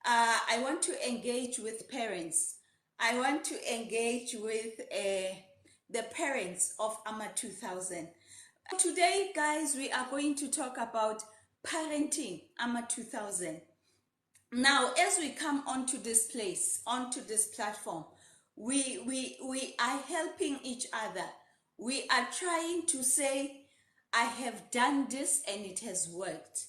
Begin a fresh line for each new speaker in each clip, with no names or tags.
I want to engage with parents. I want to engage with the parents of Ama2000. Today, guys, we are going to talk about parenting Ama2000. Now, as we come onto this place, onto this platform, we are helping each other. We are trying to say, I have done this and it has worked.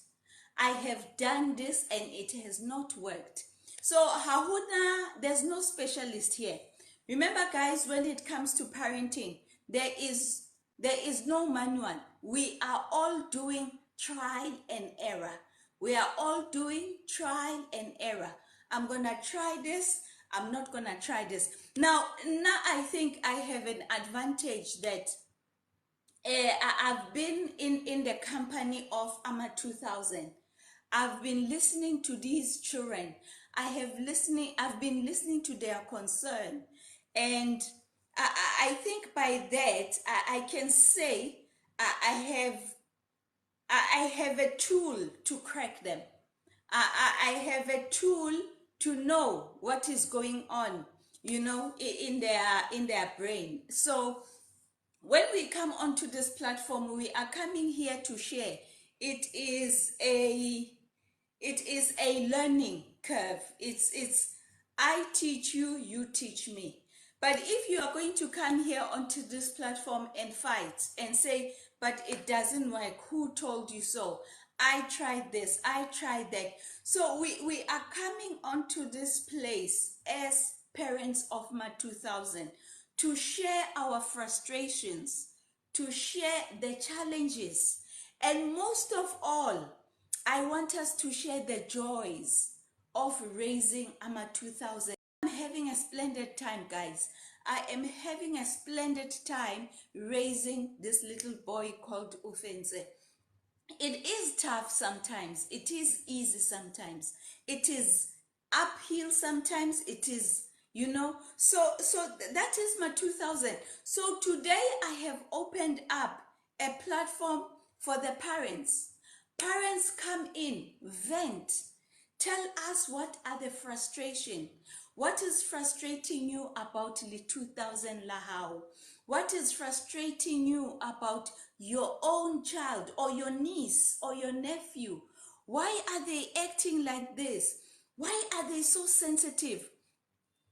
I have done this and it has not worked. So Hahuna, there's no specialist here. Remember, guys, when it comes to parenting, there is no manual. We are all doing trial and error. We are all doing trial and error. I'm gonna try this. I'm not gonna try this. Now I think I have an advantage that I've been in the company of Ama2000. I've been listening to these children. I've been listening to their concern. And I think by that, I can say I have a tool to crack them. I have a tool to know what is going on, in their brain. So when we come onto this platform, we are coming here to share. It is a learning curve. It's I teach you, you teach me. But if you are going to come here onto this platform and fight and say, but it doesn't work, who told you so? I tried this, I tried that. So we are coming onto this place as parents of Ma2000 to share our frustrations, to share the challenges, and most of all, I want us to share the joys of raising Ama2000. I'm having a splendid time, guys. I am having a splendid time raising this little boy called Ufenze. It is tough sometimes. It is easy sometimes. It is uphill sometimes. It is, so that is Ma2000. So today I have opened up a platform for the parents. Parents, come in, vent, tell us what are the frustration. What is frustrating you about the 2000 Lahau? What is frustrating you about your own child or your niece or your nephew? Why are they acting like this? Why are they so sensitive?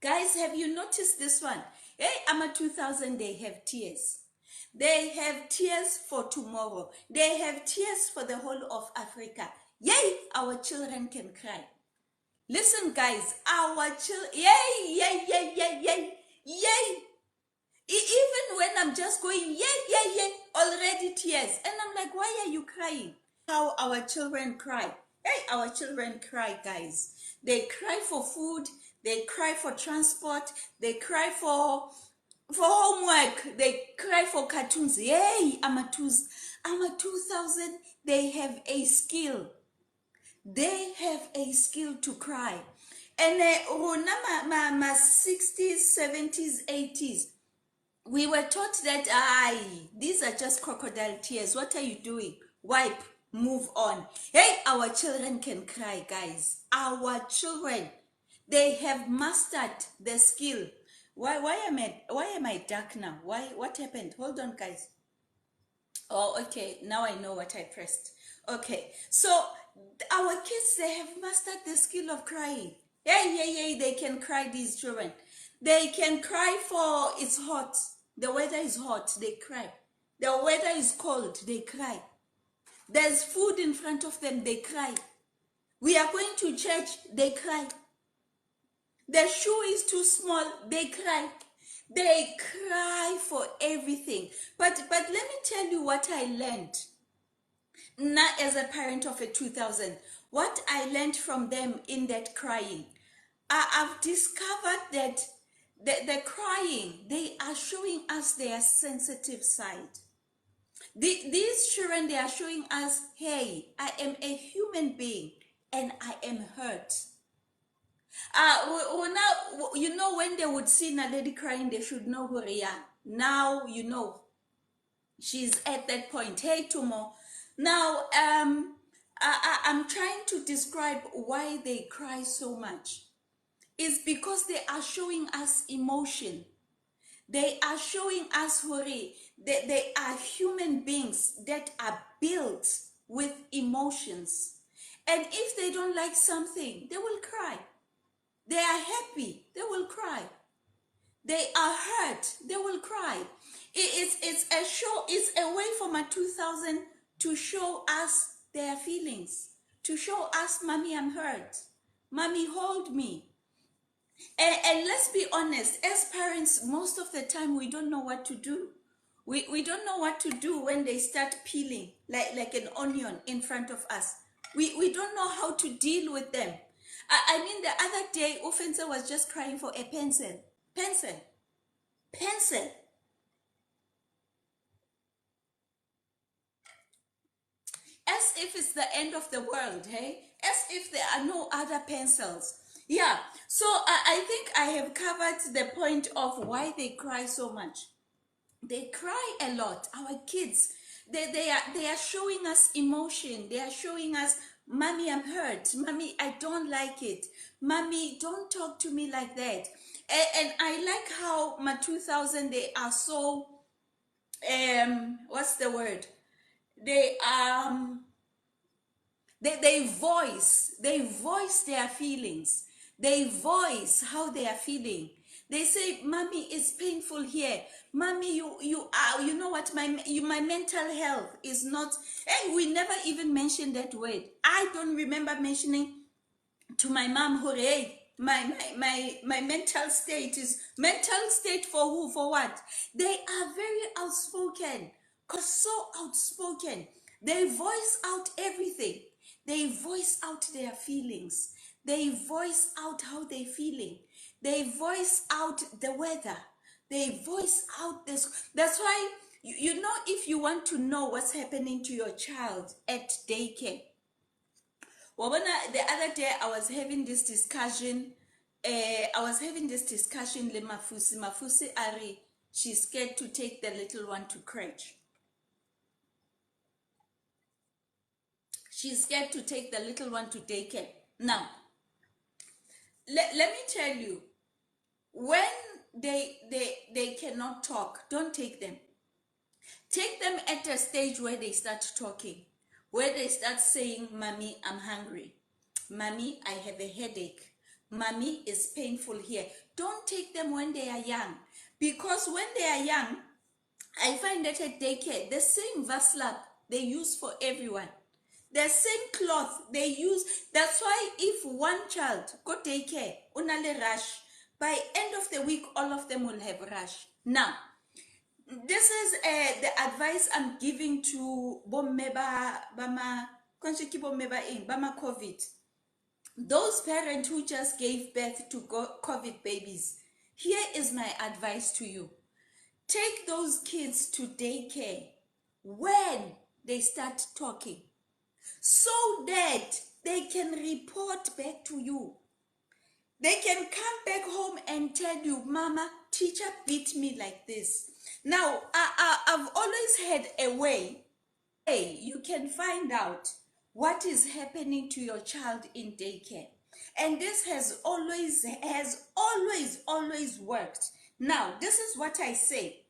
Guys, have you noticed this one? Hey, Ama2000, they have tears. They have tears for tomorrow. They have tears for the whole of Africa. Yay, our children can cry. Listen, guys, our children, yay, yay, yay, yay, yay, yay. Even when I'm just going, yay, yay, yay, already tears. And I'm like, why are you crying? How our children cry. Hey, our children cry, guys. They cry for food. They cry for transport. They cry for homework. They cry for cartoons. Yay, Ama2000, they have a skill. They have a skill to cry. And my 60s, 70s, 80s, we were taught that, these are just crocodile tears. What are you doing? Wipe, move on. Hey, our children can cry, guys. Our children, they have mastered the skill. Why am I dark now? What happened? Hold on, guys. Oh, okay, now I know what I pressed. Okay, so our kids, they have mastered the skill of crying. Yeah, they can cry, these children. They can cry for it's hot. The weather is hot, they cry. The weather is cold, they cry. There's food in front of them, they cry. We are going to church, they cry. The shoe is too small, they cry. They cry for everything. But let me tell you what I learned. Now, as a parent of a 2000, what I learned from them in that crying, I've discovered that the crying, they are showing us their sensitive side. These children, they are showing us, hey, I am a human being and I am hurt. Now, when they would see a lady crying, they should know who they are. Now, she's at that point. Hey, Tumo. Now, I'm trying to describe why they cry so much. It's because they are showing us emotion. They are showing us, Hori, that they are human beings that are built with emotions. And if they don't like something, they will cry. They are happy, they will cry. They are hurt, they will cry. It's a show, it's a way for Ama2000 to show us their feelings, to show us, Mommy, I'm hurt. Mommy, hold me. And let's be honest, as parents, most of the time we don't know what to do. We don't know what to do when they start peeling like an onion in front of us. We don't know how to deal with them. I mean, the other day, Offenser was just crying for a pencil. Pencil. Pencil. As if it's the end of the world, hey? As if there are no other pencils. Yeah, so I think I have covered the point of why they cry so much. They cry a lot. Our kids, they are showing us emotion. They are showing us, Mommy, I'm hurt. Mommy, I don't like it. Mommy, don't talk to me like that. And I like how Ama2000, they are so, what's the word? They they voice their feelings. They voice how they are feeling. They say, Mommy, it's painful here. Mommy, you are, you know what, my mental health is not. Hey, we never even mentioned that word. I don't remember mentioning to my mom, hooray, my mental state is mental state for who, for what? They are very outspoken, cause so outspoken. They voice out everything. They voice out their feelings. They voice out how they feeling. They voice out the weather. They voice out this. That's why you know, if you want to know what's happening to your child at daycare, well, when the other day I was having this discussion, le Mafusi Ari, she's scared to take the little one to crèche. She's scared to take the little one to daycare. Now, let me tell you, when they cannot talk, don't take them. Take them at a stage where they start talking, where they start saying, Mommy, I'm hungry. Mommy, I have a headache. Mommy, it's painful here. Don't take them when they are young. Because when they are young, I find that at daycare, the same vaslap they use for everyone. The same cloth they use. That's why if one child go daycare, unale rush, by end of the week, all of them will have rush. Now, this is the advice I'm giving to Bommeba, Bama, Bama COVID. Those parents who just gave birth to COVID babies, here is my advice to you. Take those kids to daycare when they start talking, so that they can report back to you. They can come back home and tell you, Mama, teacher beat me like this. Now, I've always had a way you can find out what is happening to your child in daycare. And this has always worked. Now, this is what I say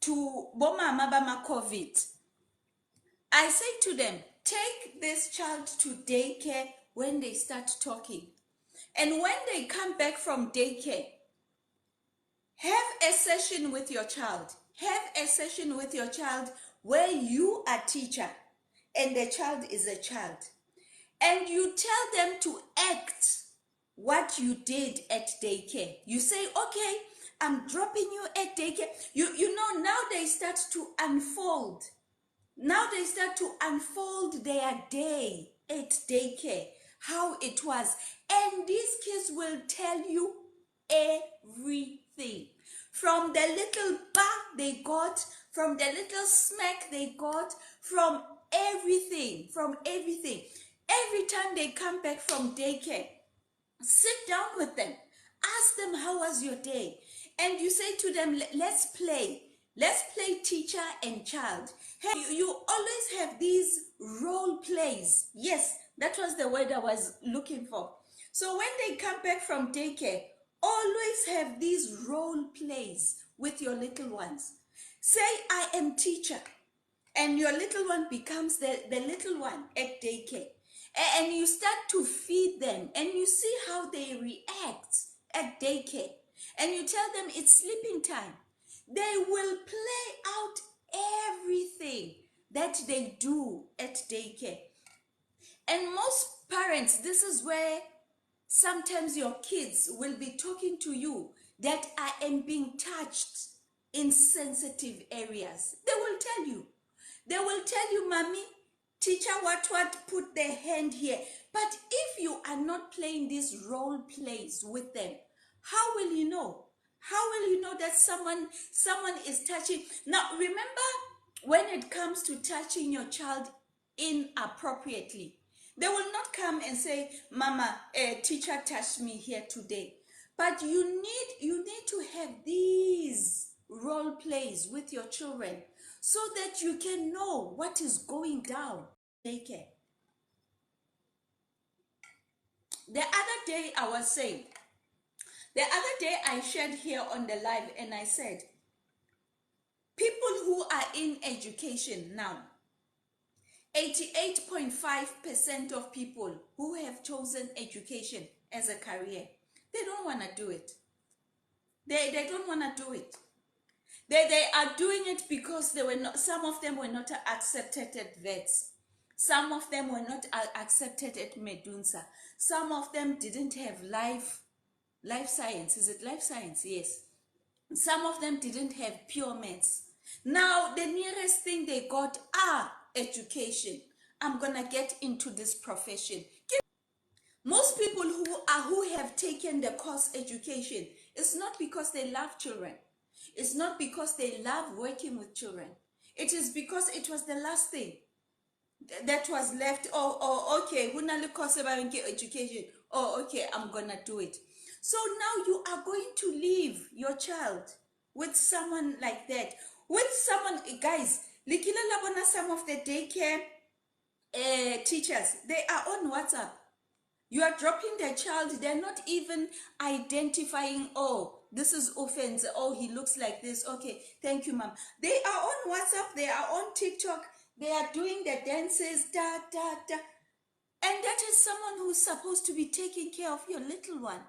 to Boma Mabama COVID. I say to them, take this child to daycare when they start talking. And when they come back from daycare, have a session with your child. Have a session with your child where you are teacher and the child is a child. And you tell them to act what you did at daycare. You say, okay, I'm dropping you at daycare. You know, now they start to unfold. Now they start to unfold their day at daycare, how it was. And these kids will tell you everything. From the little bar they got, from the little smack they got, from everything, Every time they come back from daycare, sit down with them, ask them, how was your day? And you say to them, let's play teacher and child. Hey, you always have these role plays. Yes, that was the word I was looking for. So when they come back from daycare, always have these role plays with your little ones. Say, I am teacher, and your little one becomes the little one at daycare. And you start to feed them, and you see how they react at daycare. And you tell them it's sleeping time. They will play out everything that they do at daycare. And most parents, this is where sometimes your kids will be talking to you that I am being touched in sensitive areas. They will tell you. They will tell you, Mommy, teacher, what, put their hand here. But if you are not playing these role plays with them, how will you know? How will you know that someone is touching? Now, remember, when it comes to touching your child inappropriately, they will not come and say, Mama, a teacher touched me here today. But you need to have these role plays with your children so that you can know what is going down. Daycare. The other day I shared here on the live, and I said, people who are in education now, 88.5% of people who have chosen education as a career, they don't want to do it. They don't want to do it. They are doing it because some of them were not accepted at vets. Some of them were not accepted at Medunsa. Some of them didn't have life science. Is it life science? Yes. Some of them didn't have pure maths. Now, the nearest thing they got are education. I'm going to get into this profession. Most people who have taken the course education, it's not because they love children. It's not because they love working with children. It is because it was the last thing that was left. Oh, okay, education. Oh, okay, I'm gonna do it. So now you are going to leave your child with someone like that. With someone, guys, some of the daycare teachers, they are on WhatsApp. You are dropping their child, they're not even identifying, oh, this is offense, oh, he looks like this, okay, thank you, ma'am. They are on WhatsApp, they are on TikTok, they are doing the dances, da, da, da. And that is someone who's supposed to be taking care of your little one.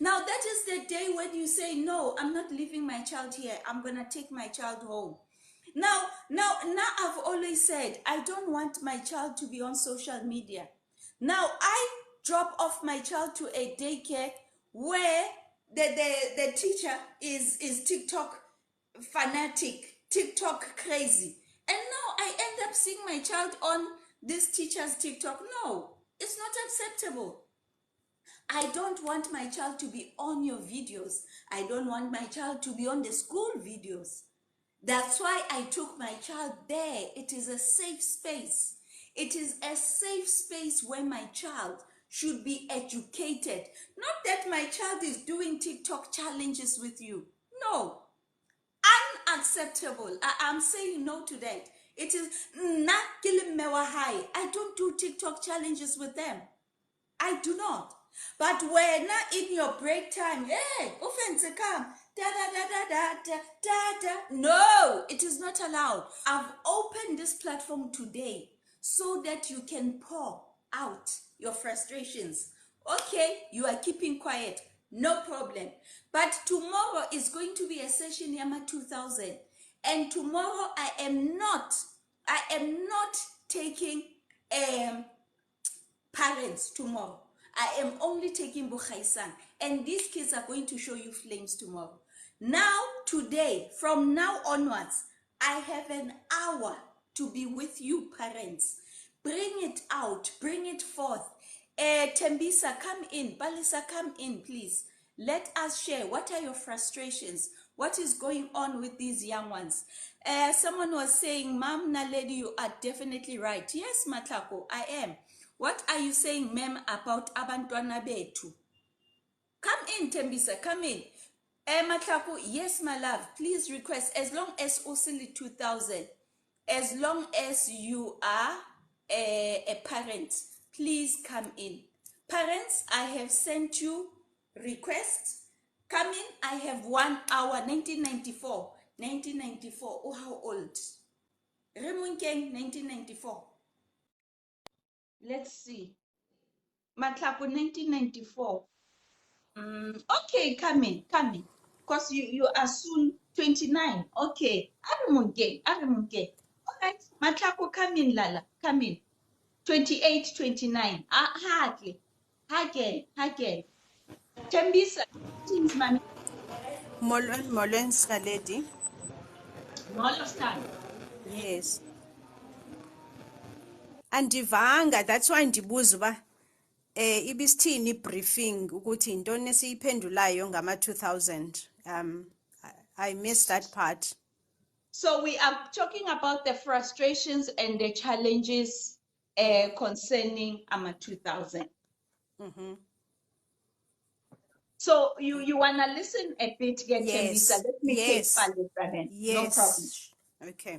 Now, that is the day when you say, no, I'm not leaving my child here, I'm going to take my child home. Now, I've always said, I don't want my child to be on social media. Now, I drop off my child to a daycare where the teacher is TikTok fanatic, TikTok crazy. And now I end up seeing my child on this teacher's TikTok. No, it's not acceptable. I don't want my child to be on your videos. I don't want my child to be on the school videos. That's why I took my child there. It is a safe space. It is a safe space where my child should be educated. Not that my child is doing TikTok challenges with you. No. Unacceptable. I'm saying no to that. It is not high. I don't do TikTok challenges with them. I do not. But when in your break time, hey, offense come, da da da da da da da da. No, it is not allowed. I've opened this platform today so that you can pour out your frustrations. Okay, you are keeping quiet, no problem. But tomorrow is going to be a session Ama2000, and tomorrow I am not taking parents tomorrow. I am only taking Bukhaisan, and these kids are going to show you flames tomorrow. Now, today, from now onwards, I have an hour to be with you, parents. Bring it out, bring it forth. Tembisa, come in. Balisa, come in, please. Let us share. What are your frustrations? What is going on with these young ones? Someone was saying, Ma'am Naledi, you are definitely right. Yes, Matlako, I am. What are you saying, ma'am, about abantwana betu? Come in, Tembisa, come in. Matlako, yes, my love, please request, as long as Osili 2000. as long as you are a parent, please come in. Parents, I have sent you requests. Come in. I have 1 hour, 1994. 1994. Oh, how old? Remunkeng, 1994. Let's see. Matlapo, 1994. Okay, come in, come in. Because you are soon 29. Okay. Arimunke, Arimunke. All right. Matlako, come in, Lala. Come in. 28, 29. Hardly. Again. Tembisa, things, mommy.
Molweni Lady.
Molo stand.
Yes. Andivanga, that's why ndibuza uba ibisithini briefing ukuthi intoni esiyiphendulayo ngama-2000. I missed that part.
So we are talking about the frustrations and the challenges concerning Ama2000. So you wanna listen a bit, get Tembisa.
Yes.
Let me take
Yes.
Palisa then. No problem.
Yes. Okay.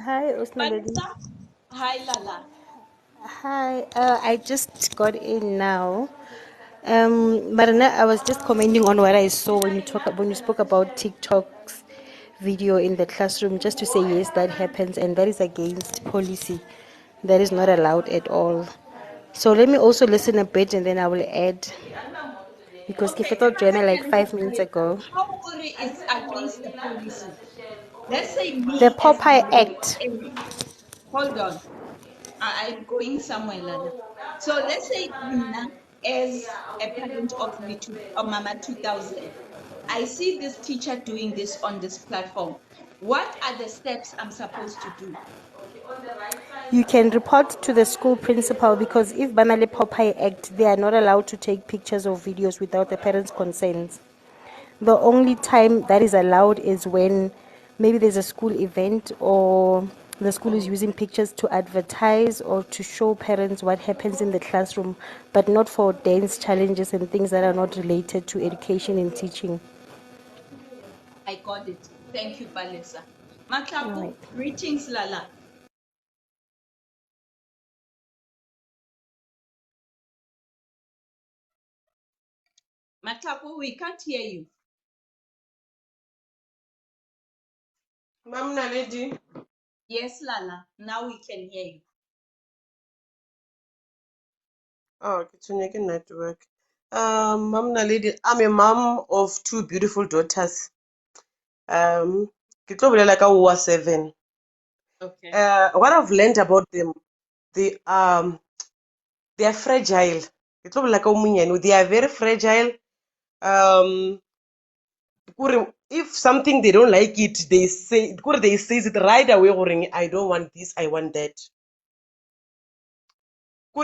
Hi, Usna lady.
Palisa, hi Lala.
Hi, I just got in now. Marina, I was just commenting on what I saw when you spoke about TikTok's video in the classroom. Just to say yes, that happens, and that is against policy. That is not allowed at all. So let me also listen a bit, and then I will add because
Okay,
Kifeto joined like 5 minutes ago.
how Uri is against the policy? Let's say
The
me as
Popeye Act.
hold on. I'm going somewhere, Lala. So let's say Mina, as a parent of Mama 2000, I see this teacher doing this on this platform. What are the steps I'm supposed to do?
You can report to the school principal because if Banale Popeye Act, they are not allowed to take pictures or videos without the parents' consent. The only time that is allowed is when maybe there's a school event or the school is using pictures to advertise or to show parents what happens in the classroom, but not for dance challenges and things that are not related to education and teaching.
I got it. Thank you, Palesa.
All
Matlaku,
right.
greetings, Lala. Matlaku, we can't hear you.
Ma'am Naledi.
Yes, Lala. Now we can hear you.
Oh, Kitsuneke Network. Ma'am Naledi, I'm a mom of two beautiful daughters. Ke tlo bolela ka Ama7.
Okay.
What I've learned about them, they are fragile. Ke tlo bolela ka o monyane, they are very fragile. If something they don't like it, they say it right away. I don't want this, I want that.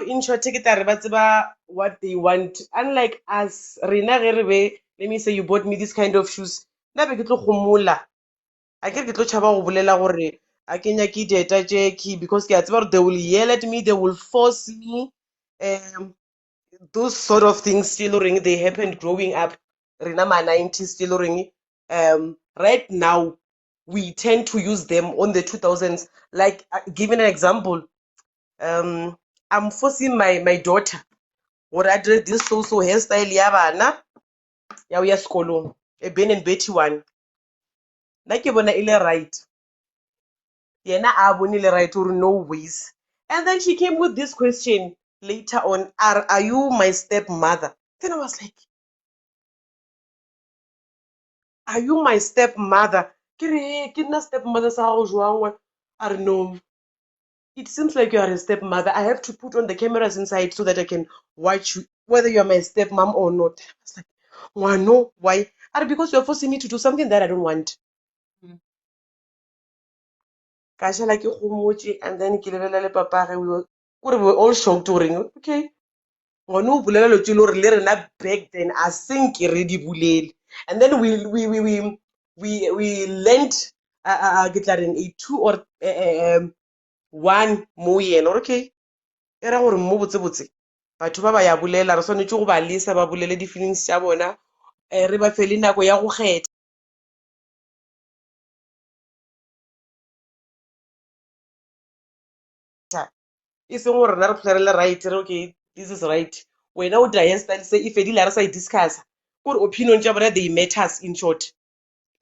In short, take it what they want. Unlike us, Rina Gerebe, let me say you bought me this kind of shoes. Na be ke tlo gomola. A ke tlo chaba go bolela gore a ke nya ke dieta tše because ke a tseba gore they will yell at me, they will force me. Um, those sort of things still ring they happened growing up. Rina ma 90s still ring. Right now we tend to use them on the 2000s. Like giving an example, I'm forcing my daughter gore a dire this so hairstyle ya bana ya o ya sekolong a Ben and Betty one. Nna ke bona e le right, yena a bone le right gore no ways. And then she came with this question later on, are you my stepmother? Then I was like, are you my stepmother? Ke re ke nna stepmother sa gago jwang we? A re no, it seems like you are a stepmother. I have to put on the cameras inside so that I can watch you, whether you're my stepmom or not. I was like, no, why? Because you're forcing me to do something that I don't want. Ka šala ke gomotse, and then ke lebelela le papa we were all shocked ring. Okay, ngwane o bolela lo tse le gore le rena back then a seng ke re di bolele. And then we learned ke tla reng a 2 or 1 mo yena. Okay, e ra gore mo botsebotse batho ba ya bolela re tshwanetse go ba lesa ba bolele di-feelings tša bona, re ba fe le nako ya go kgetha. e seng gore rena re tlhola right re okay this is right wena o dira hairstyle se e fedile re sa e discussa kore opinion tša bona they matters in short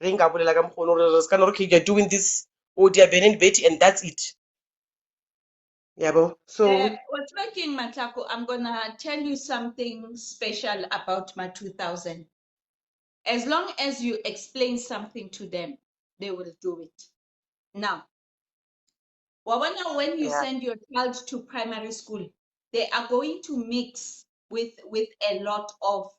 ge nka bolela ka mokgono gore re ska no okay you're doing this or they are Ben Betty and that's it yabo so
What's working, Matako? I'm gonna tell you something special about my 2000. As long as you explain something to them, they will do it. Now, when you
yeah
send your child to primary school, they are going to mix with a lot of,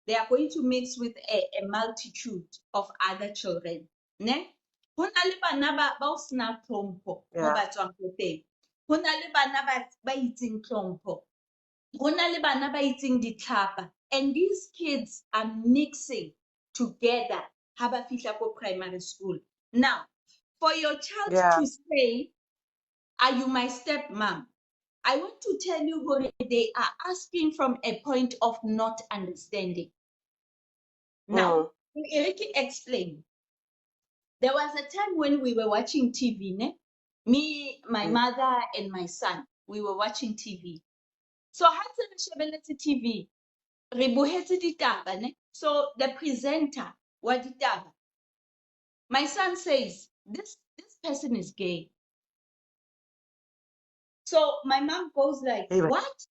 they are going to mix with a multitude of other children. Ne? Ho na le bana ba o sena tlhompho mo
yeah
ba tswang ko teng. Ho na le bana ba itseng tlhompho. Ho na le bana ba itseng ditlhapa. And these kids are mixing together ha ba fihla ko primary school. Now, for your child
yeah
to say, "Are you my stepmom?" I want to tell you, Hore, they are asking from a point of not understanding. Now,
mm.
Eriki explain. There was a time when we were watching TV, ne? Me, my
Mm.
mother, and my son. We were watching TV. So, Hansen shebeletse TV. Re bohetse ditaba, ne? So, the presenter, wa ditaba. My son says, this person is gay. So, my mom goes like,
Hey,
what?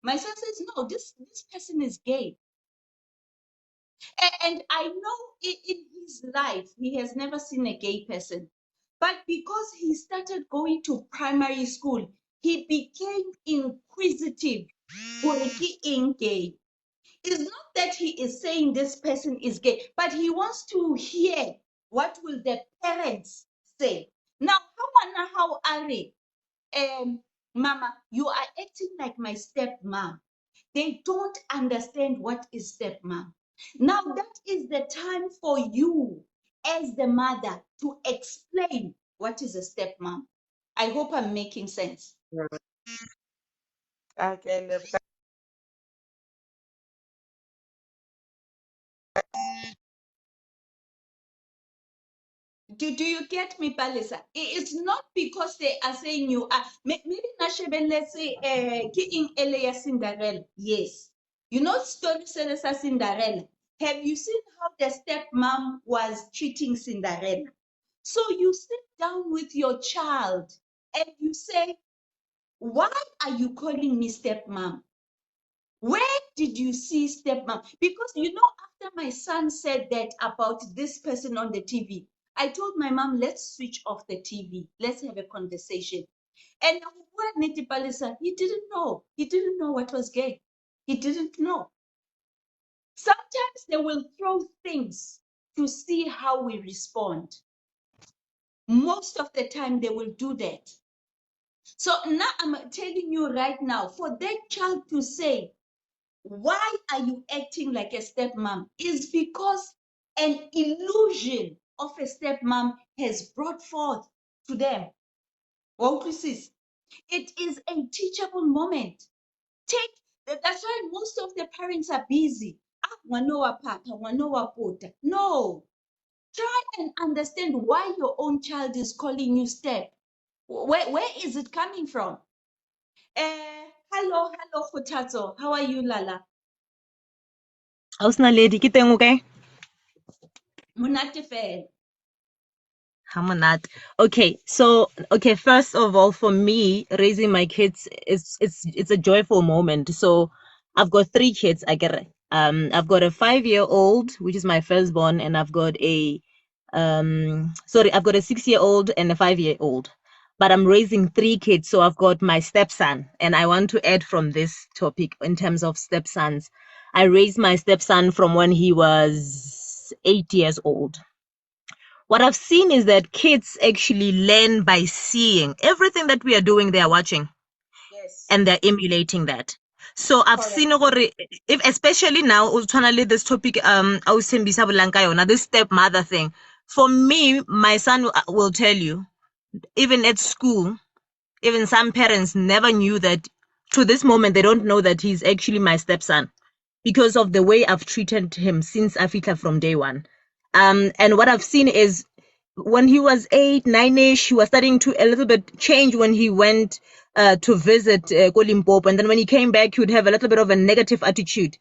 My son says, no, this person is gay. And I know in his life, he has never seen a gay person. But because he started going to primary school, he became inquisitive. Gore ke eng gay? It's not that he is saying this person is gay, but he wants to hear what will the parents say. Now, how are they? Mama, you are acting like my stepmom. They don't understand what is stepmom. Now, that is the time for you as the mother to explain what is a stepmom. I hope I'm making sense.
okay
Do you get me, Palisa? It's not because they are saying you are. Maybe Nasheben, let's say, King Elia Cinderella. Yes. You know, story Celesta Cinderella. Have you seen how the stepmom was treating Cinderella? So you sit down with your child and you say, why are you calling me stepmom? Where did you see stepmom? Because you know, after my son said that about this person on the TV, I told my mom, let's switch off the TV. Let's have a conversation. And he didn't know. He didn't know what was gay. He didn't know. Sometimes they will throw things to see how we respond. Most of the time, they will do that. So now I'm telling you right now, for that child to say, why are you acting like a stepmom? Is because an illusion of a stepmom has brought forth to them. It is a teachable moment. That's why most of the parents are busy. No. Try and understand why your own child is calling you step. Where is it coming from? Hello, Khutazo. How are you, Lala?
Ausna lady, ke teng o kae?
Monate fela.
Hamonate. Okay, first of all, for me, raising my kids it's a joyful moment. So I've got 3 kids. I've got a 5-year-old, which is my firstborn, and I've got I've got a 6-year-old and a 5-year-old. But I'm raising 3 kids, so I've got my stepson, and I want to add from this topic in terms of stepsons. I raised my stepson from when he was 8 years old. What I've seen is that kids actually learn by seeing. Everything that we are doing, they are watching.
Yes.
And they're emulating that. So I've
Correct.
seen if especially now this topic this stepmother thing. For me, my son will tell you, even at school, even some parents never knew that. To this moment, they don't know that he's actually my stepson because of the way I've treated him since Afika from day one. And what I've seen is when he was 8, 9ish, he was starting to a little bit change when he went to visit Limpopo, and then when he came back, he would have a little bit of a negative attitude.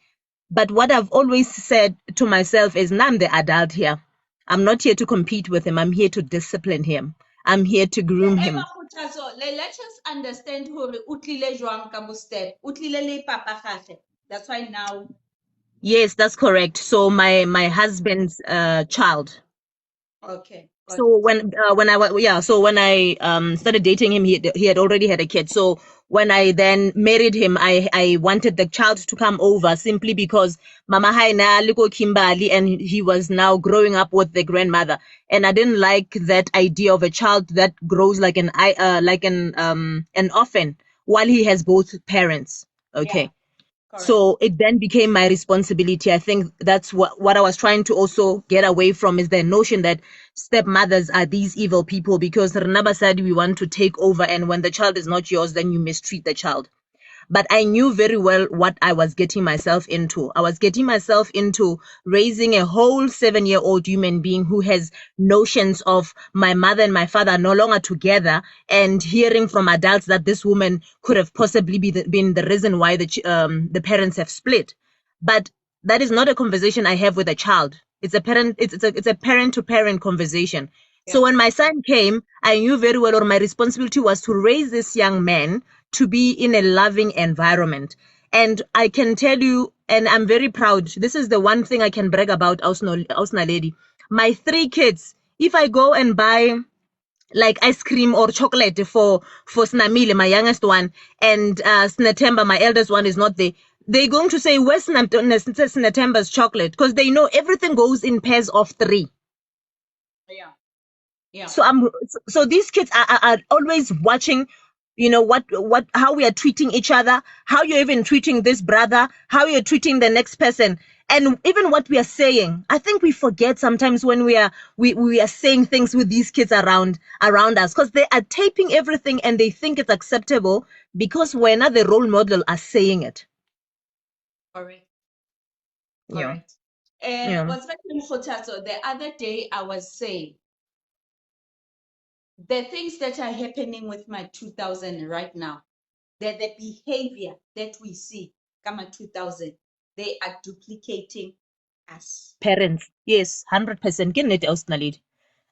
But what I've always said to myself is, now I'm the adult here. I'm not here to compete with him. I'm here to discipline him. I'm here to groom him.
Let's just understand hore utlile jwang ka mo step. Utlile le papa gage. That's why now.
Yes, that's correct. So my husband's child.
Okay.
So when I started dating him, he had already had a kid. So when I then married him, I wanted the child to come over simply because Mama Haina Liko Kimbali, and he was now growing up with the grandmother, and I didn't like that idea of a child that grows like an orphan while he has both parents. Okay.
Yeah. Correct.
So it then became my responsibility. I think that's what I was trying to also get away from, is the notion that stepmothers are these evil people, because Renaba said we want to take over, and when the child is not yours, then you mistreat the child. But I knew very well what I was getting myself into. I was getting myself into raising a whole 7-year-old human being who has notions of my mother and my father are no longer together, and hearing from adults that this woman could have possibly been the reason why the parents have split. But that is not a conversation I have with a child. It's a parent to parent conversation. Yeah. So when my son came, I knew very well, or my responsibility was to raise this young man to be in a loving environment. And I can tell you, and I'm very proud, this is the one thing I can brag about, Ausna lady. My 3 kids, if I go and buy like ice cream or chocolate for Snamile, my youngest one, and Snatemba, my eldest one, is not there, they're going to say, where's Snatemba's chocolate? Because they know everything goes in pairs of 3.
Yeah. Yeah.
So these kids are always watching, how we are treating each other, how you're even treating this brother, how you're treating the next person, and even what we are saying. I think we forget sometimes when we are saying things with these kids around us, because they are taping everything and they think it's acceptable because we're not the role model are saying it.
Correct.
Yeah.
Correct. And
Yeah.
what's happening for Tato, the other day I was saying the things that are happening with my 2000 right now, that the behavior that we see come at 2000, they are duplicating us.
Parents, yes, 100%. Ke nnete, Ausi Naledi.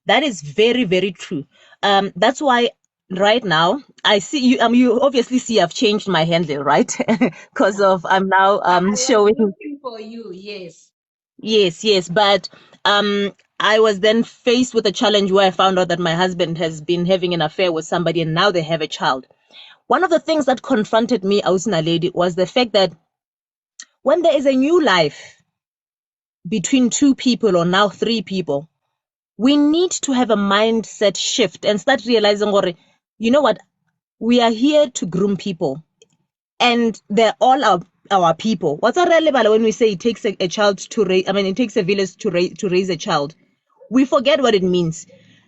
That is very, very true. That's why right now I see you. You obviously see I've changed my handle, right? Because of I'm now
I was
showing.
looking for you, yes.
Yes. But I was then faced with a challenge where I found out that my husband has been having an affair with somebody, and now they have a child. One of the things that confronted me, Ausi Naledi, was the fact that when there is a new life between 2 people, or now 3 people, we need to have a mindset shift and start realizing, you know what, we are here to groom people, and they're all our people. What's our relevant when we say it takes a child to raise, it takes a village to raise a child? We forget what it means,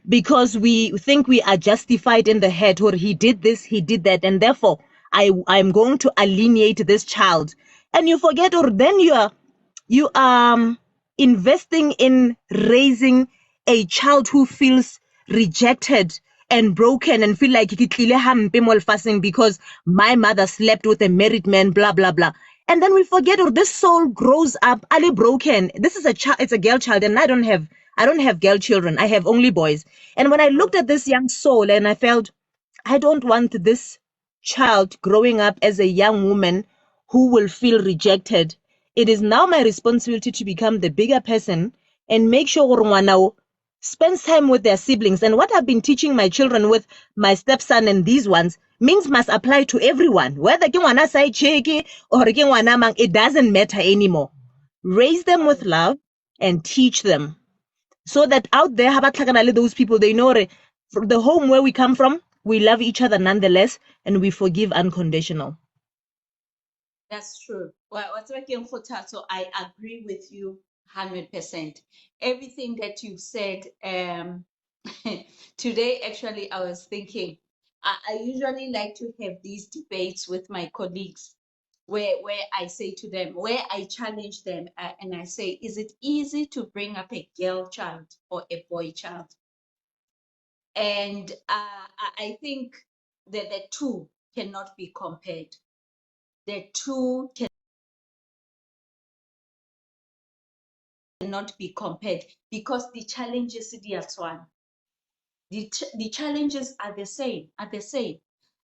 because we think we are justified in the head, or he did this, he did that, and therefore I'm going to alienate this child. And you forget, or then you are investing in raising a child who feels rejected and broken and feel like ke tlile hampe mo lefatsheng because my mother slept with a married man, blah blah blah. And then we forget, or this soul grows up ali broken. This is it's a girl child, and I don't have girl children, I have only boys. And when I looked at this young soul, and I felt, I don't want this child growing up as a young woman who will feel rejected. It is now my responsibility to become the bigger person and make sure ngwana spends time with their siblings. And what I've been teaching my children with my stepson and these ones means must apply to everyone. Whether ke ngwana side check or ke ngwana mang, it doesn't matter anymore. Raise them with love and teach them, so that out there, those people, they know from the home where we come from, we love each other nonetheless, and we forgive unconditional.
That's true. Well, what's working for Tato, I agree with you 100%. Everything that you said today, actually, I was thinking, I usually like to have these debates with my colleagues where I say to them, where I challenge them, and I say, is it easy to bring up a girl child or a boy child? And I think that the two cannot be compared. The two cannot be compared because the challenges one. The challenges are the same.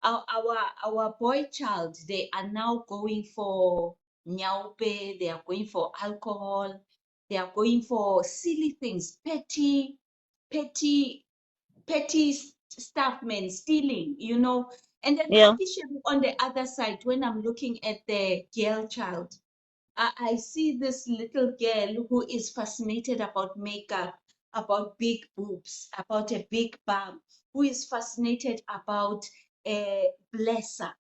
Our boy child, they are now going for nyaupe, they are going for alcohol, they are going for silly things, petty stuff, man, stealing, And then
Yeah.
on the other side, when I'm looking at the girl child, I see this little girl who is fascinated about makeup, about big boobs, about a big bum, who is fascinated about a blesser.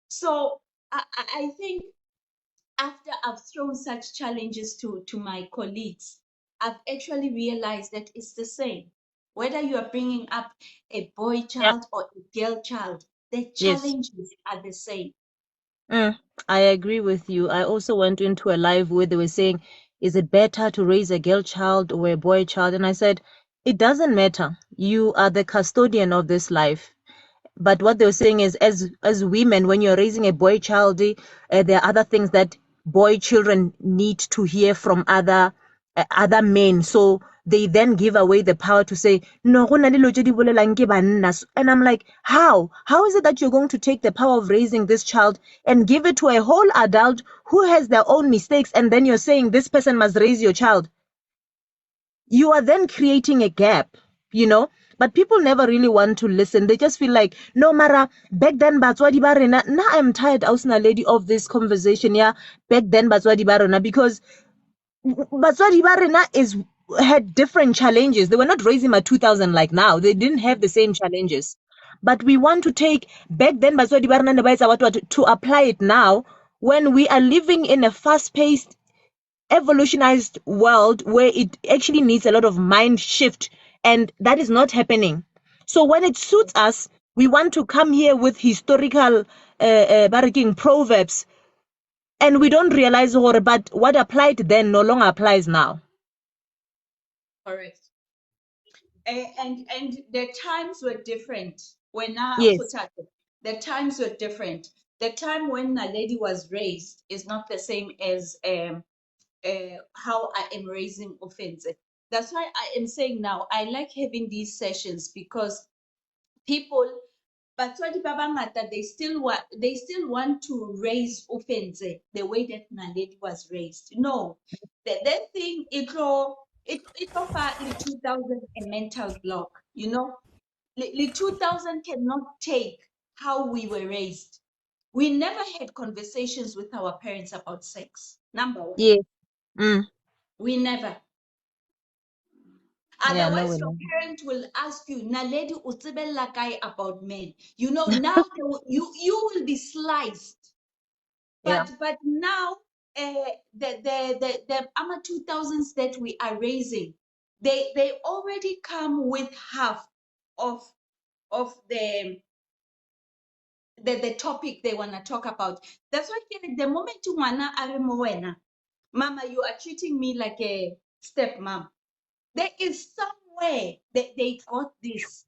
So I think after I've thrown such challenges to my colleagues, I've actually realized that it's the same. Whether you are bringing up a boy
Yeah.
child or a girl child, the
Yes.
challenges are the same.
I agree with you. I also went into a live where they were saying, is it better to raise a girl child or a boy child? And I said, it doesn't matter. You are the custodian of this life. But what they were saying is, as women, when you're raising a boy child, there are other things that boy children need to hear from other men. So they then give away the power to say, no, go na le dilo tse di bolelang ke banna. And I'm like, how is it that you're going to take the power of raising this child and give it to a whole adult who has their own mistakes, and then you're saying this person must raise your child? You are then creating a gap. But people never really want to listen. They just feel like, no matter back then batswadi ba rena. Now I'm tired, Ausna lady, of this conversation. Yeah, back then batswadi ba rena, because batswadi ba rena had different challenges. They were not raising my 2000 like now. They didn't have the same challenges. But we want to take back then batswadi ba rena ne ba etsa what to apply it now, when we are living in a fast-paced, evolutionized world where it actually needs a lot of mind shift, and that is not happening. So when it suits us, we want to come here with historical barraking proverbs, and we don't realize but what applied then no longer applies now.
Correct. And the times were different when
Yes.
the times were different. The time when a lady was raised is not the same as how I am raising offense. That's why I am saying now I like having these sessions because people, batswadi ba bangata, they still want to raise offense the way that Naledi was raised. No, that thing it offer the 2000 a mental block. The 2000 cannot take how we were raised. We never had conversations with our parents about sex. Number one,
Yes. Mm.
we never.
Yeah, no,
Otherwise,
we're
your
not.
parent will ask you, Naledi utsibela kai about men. Now you will be sliced.
Yeah.
But now the Ama 2000s that we are raising, they already come with half of the topic they want to talk about. That's why the moment you wanna are mama, you are treating me like a stepmom. There is somewhere that they got this.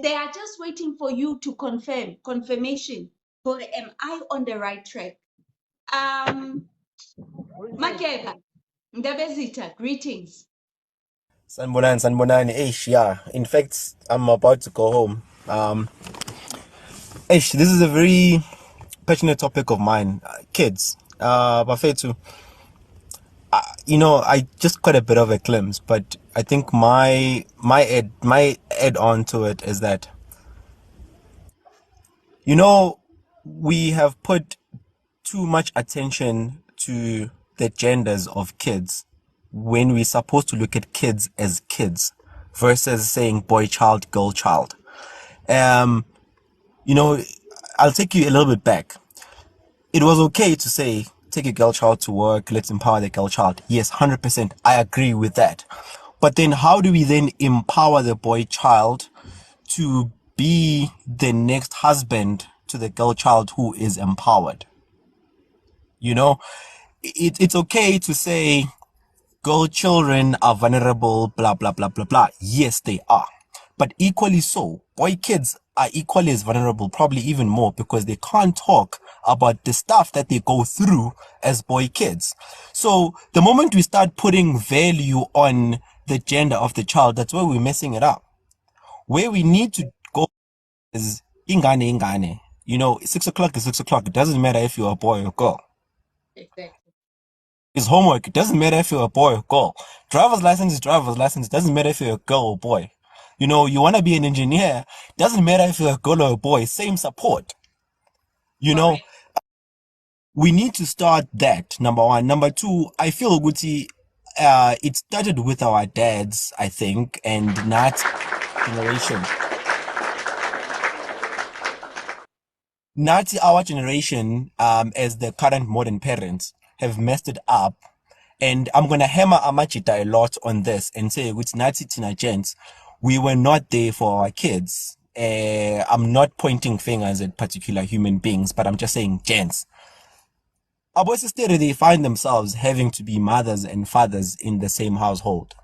They are just waiting for you to confirmation. For am I on the right track? Makeba, Ndabezita, greetings.
Sanbonani, Sanbonani. Ish, yeah. In fact, I'm about to go home. Ish, this is a very passionate topic of mine. Kids. Bafetu. I just got a bit of a glimpse, but I think my add on to it is that you know we have put too much attention to the genders of kids when we're supposed to look at kids as kids versus saying boy child, girl child. Um, you know, I'll take you a little bit back. It was okay to say, take a girl child to work, let's empower the girl child. Yes, 100%. I agree with that. But then how do we then empower the boy child to be the next husband to the girl child who is empowered? You know, it's okay to say girl children are vulnerable, blah, blah, blah, blah, blah. Yes, they are. But equally so, boy kids are equally as vulnerable, probably even more, because they can't talk about the stuff that they go through as boy kids. So the moment we start putting value on the gender of the child, that's where we're messing it up. Where we need to go is ingane ingane. 6 o'clock is 6 o'clock. It doesn't matter if you're a boy or a girl.
Exactly.
It's homework. It doesn't matter if you're a boy or girl. Driver's license is driver's license. It doesn't matter if you're a girl or boy. You want to be an engineer. It doesn't matter if you're a girl or a boy. Same support. You know,
Correct.
we need to start that, number one. Number two, I feel Guti, it started with our dads, I think, and not generation. Not our generation, as the current modern parents have messed it up. And I'm gonna hammer Amachita a lot on this and say, with Nazi Tina gents, we were not there for our kids. I'm not pointing fingers at particular human beings, but I'm just saying gents. Our boys they find themselves having to be mothers and fathers in the same household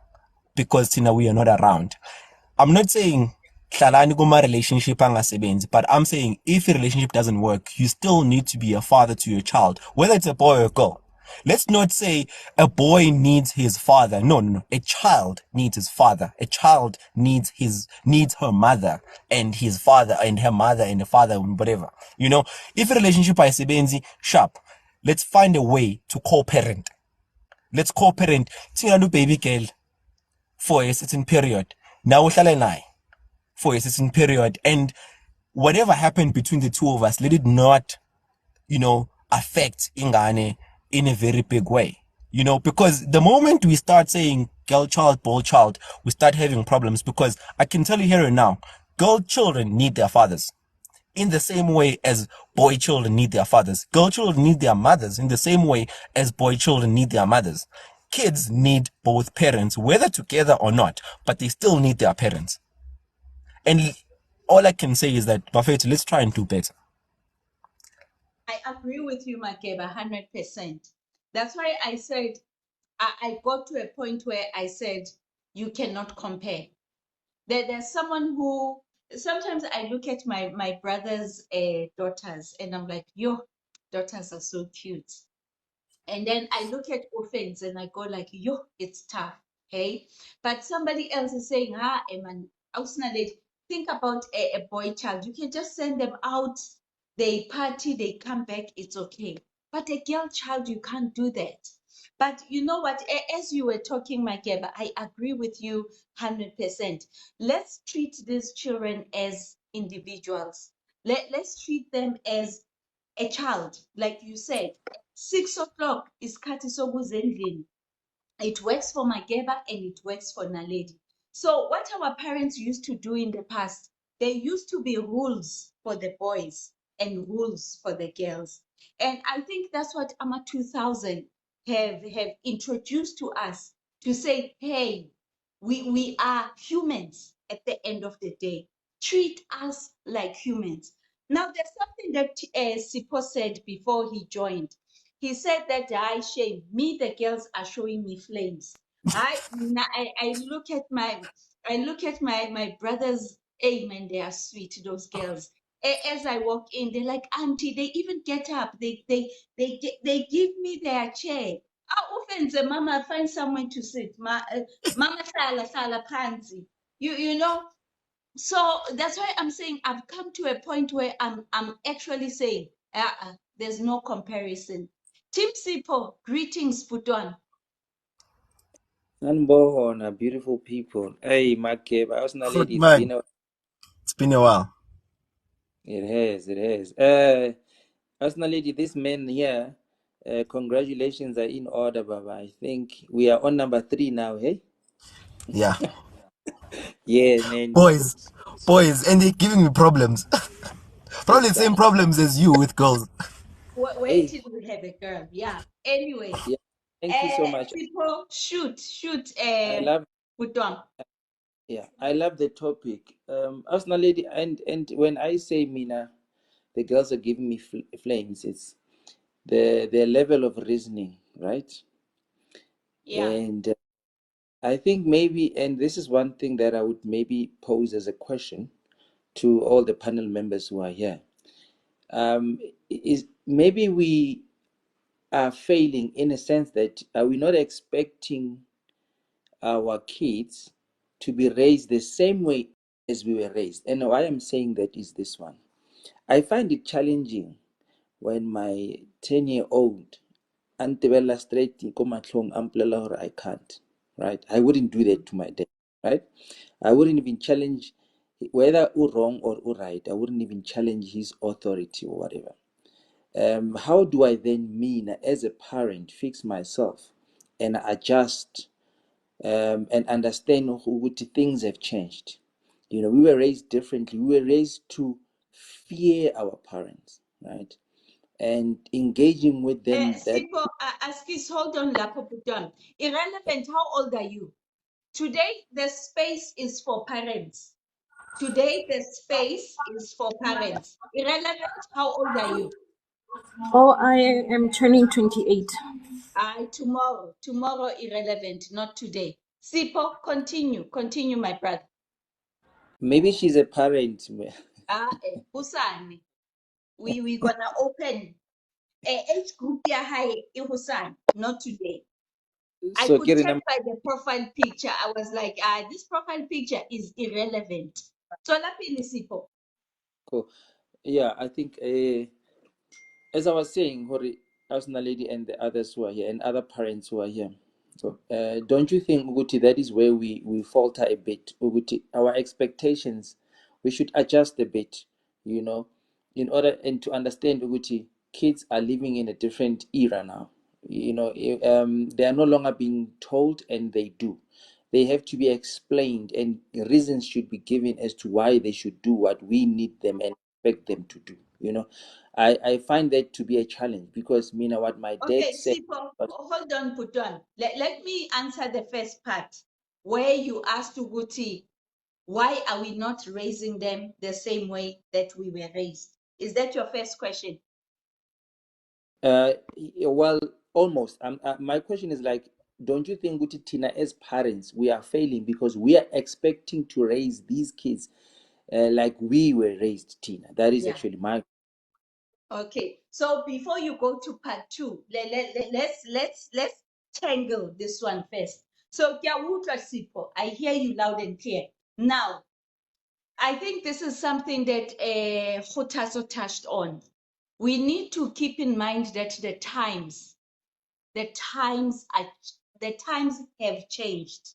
because Tina, we are not around. I'm not saying hlalani kuma relationship angasebenzi, but I'm saying if a relationship doesn't work, you still need to be a father to your child, whether it's a boy or a girl. Let's not say a boy needs his father. No, no, no. A child needs his father. A child needs her mother and his father and her mother and the father, whatever. If a relationship is sharp, let's find a way to co-parent. Let's co-parent. Tina baby girl for a certain period. Now uhlale naye for a certain period, and whatever happened between the two of us, let it not, affect ingane in a very big way. Because the moment we start saying girl child, boy child, we start having problems, because I can tell you here and now, girl children need their fathers in the same way as boy children need their fathers. Girl children need their mothers in the same way as boy children need their mothers. Kids need both parents, whether together or not, but they still need their parents. And all I can say is that, Buffett, let's try and do better.
I agree with you, Makeba, 100%. That's why I said, I got to a point where I said, you cannot compare. There's someone who, sometimes I look at my brother's daughters and I'm like, yo, daughters are so cute. And then I look at orphans and I go like, yo, it's tough. Hey, but somebody else is saying, man, think about a boy child. You can just send them out, they party, they come back, it's okay. But a girl child, you can't do that. But you know what? As you were talking, Makeba, I agree with you 100%. Let's treat these children as individuals. Let's treat them as a child, like you said. 6 o'clock is kati sokuzendlini. It works for Mageba and it works for Naledi. So what our parents used to do in the past, there used to be rules for the boys and rules for the girls. And I think that's what Ama2000 have introduced to us, to say, hey, we are humans at the end of the day. Treat us like humans. Now, there's something that Sipo said before he joined. He said that I shame me, the girls are showing me flames. I look at my brothers, amen, they are sweet, those girls. As I walk in, they're like, auntie, they even get up, they give me their chair. How often the mama find somewhere to sit? Mama sala panzi. You know, so that's why I'm saying I've come to a point where I'm actually saying there's no comparison. Tim Sipo, greetings, Puton.
Sanbohona, beautiful people. Hey, Makeb, Arsenal
Good
lady,
man. It's been a while.
it has. Arsenal lady, this man here, congratulations are in order, Baba. I think we are on number 3 now, hey?
Yeah.
Yeah, man.
Boys, and they're giving me problems. Probably the same problems as you with girls.
Wait
Hey,
till we have a girl. Yeah. Anyway,
yeah. Thank you so much.
Sipo, shoot,
I love,
Puton.
yeah, I love the topic. Arsenal lady, and when I say Mina, the girls are giving me flames. It's the level of reasoning, right?
Yeah.
And I think maybe, and this is one thing that I would maybe pose as a question to all the panel members who are here. Is maybe we are failing in a sense that are we not expecting our kids to be raised the same way as we were raised? And why I'm saying that is this one. I find it challenging when my 10-year-old antebella straight ko matlhong a mpolelela hore I can't, right? I wouldn't do that to my dad, right? I wouldn't even challenge whether or wrong or right. I wouldn't even challenge his authority or whatever. How do I then mean as a parent fix myself and adjust and understand what things have changed? You know, we were raised differently. We were raised to fear our parents, right? And engaging with them that
Sipho, Askis, hold on, Lapoputon. Irrelevant, how old are you? Today, the space is for parents. Today, the space is for parents. Irrelevant, how old are you?
Oh, I am turning 28.
Tomorrow irrelevant, not today. Sipho, continue, my brother.
maybe she's a parent.
Husani, we gonna open a age group ya high Husani, not today. I
So,
could
Karen,
tell by the profile picture. I was like, this profile picture is irrelevant. So lapini Sipho.
cool. Yeah, I think as I was saying, Hori, Asuna lady and the others who are here and other parents who are here. So, don't you think, Uguti, that is where we falter a bit? Uguti, our expectations, we should adjust a bit, you know, in order and to understand, Uguti, kids are living in a different era now. You know, they are no longer being told, and they do. They have to be explained, and reasons should be given as to why they should do what we need them and expect them to do. You know, I find that to be a challenge because, Mina, what my dad
Okay,
said.
Sipho, hold on, Puton. Let me answer the first part where you asked Uguti, why are we not raising them the same way that we were raised? Is that your first question?
Well, almost. My question is like, don't you think, Guti Tina, as parents, we are failing because we are expecting to raise these kids like we were raised, Tina? That is
Yeah.
actually my.
Okay. So before you go to part two, let's tangle this one first. So Kyawutla Sipho, I hear you loud and clear. Now, I think this is something that Khutaso touched on. We need to keep in mind that the times have changed.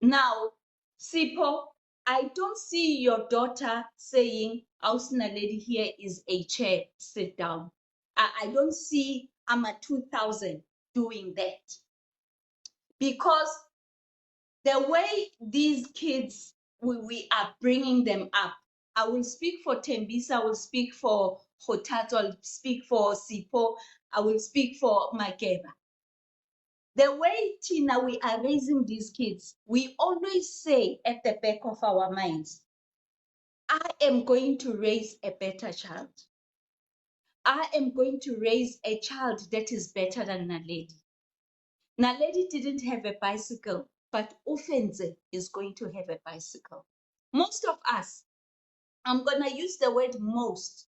Now, Sipho, I don't see your daughter saying, Ausna lady here is a chair, sit down. I don't see Ama2000 doing that. Because the way these kids, we are bringing them up, I will speak for Tembisa, I will speak for Hotato, I will speak for Sipho, I will speak for Makeba. The way, Tina, we are raising these kids, we always say at the back of our minds, I am going to raise a better child. I am going to raise a child that is better than Naledi. Naledi didn't have a bicycle, but Ofenze is going to have a bicycle. Most of us, I'm going to use the word most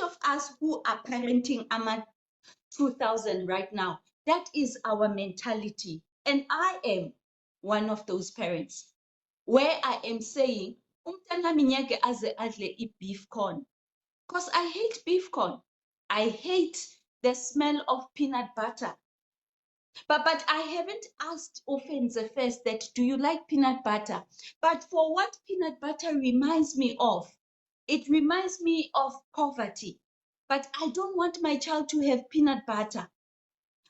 of us who are parenting Ama2000 right now, that is our mentality. And I am one of those parents where I am saying, umntana minyeke aze adle beef corn. Because I hate beef corn. I hate the smell of peanut butter. But I haven't asked Ofenze first that, do you like peanut butter? But for what peanut butter reminds me of, it reminds me of poverty. But I don't want my child to have peanut butter.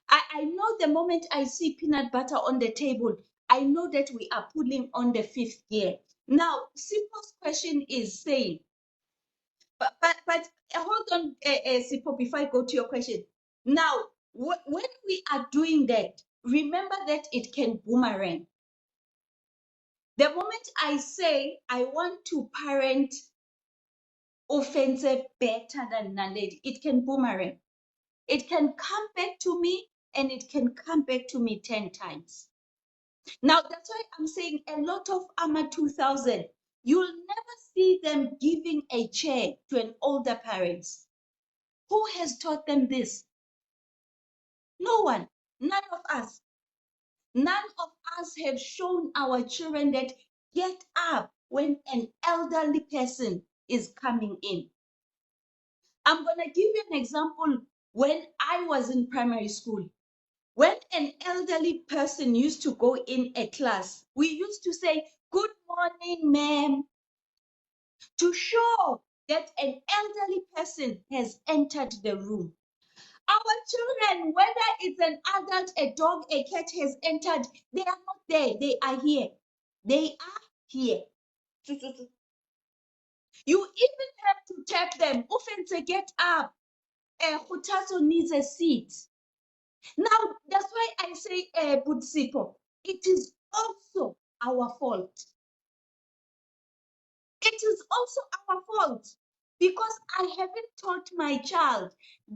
I know the moment I see peanut butter on the table, I know that we are pulling on the fifth gear. Now, Sipo's question is saying, but hold on, Sipo, before I go to your question. Now, when we are doing that, remember that it can boomerang. The moment I say I want to parent offensive better than Naledi, it can boomerang. It can come back to me and it can come back to me 10 times. Now, that's why I'm saying a lot of Ama2000, you'll never see them giving a chair to an older parent. Who has taught them this? No one. None of us. None of us have shown our children that get up when an elderly person is coming in. I'm going to give you an example. When I was in primary school, when an elderly person used to go in a class, we used to say, "Good morning, ma'am," to show that an elderly person has entered the room. Our children, whether it's an adult, a dog, a cat has entered, they are not there. They are here. They are here. You even have to tap them. Often to get up. Khutazo needs a seat. Now, that's why I say, Butsipo, it is also our fault. It is also our fault because I haven't taught my child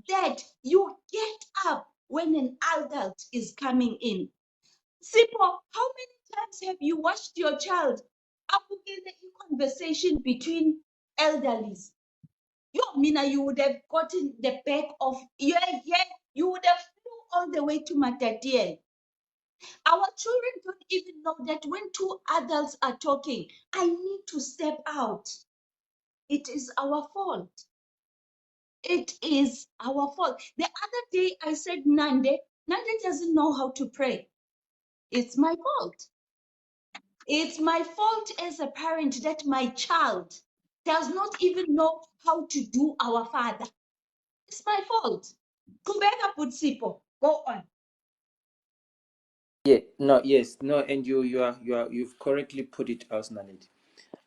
that you get up when an adult is coming in. Sipo, how many times have you watched your child in a conversation between elderlies? Mina, you would have gotten the back of, you would have flew all the way to Matatiel. Our children don't even know that when two adults are talking, I need to step out. It is our fault. It is our fault. The other day I said, Nande doesn't know how to pray. It's my fault. It's my fault as a parent that my child does not even know how to do our Father. It's my fault. Kubeka Putsipo, go on.
Yeah, no, yes, no, and you've correctly put it, Osnalit.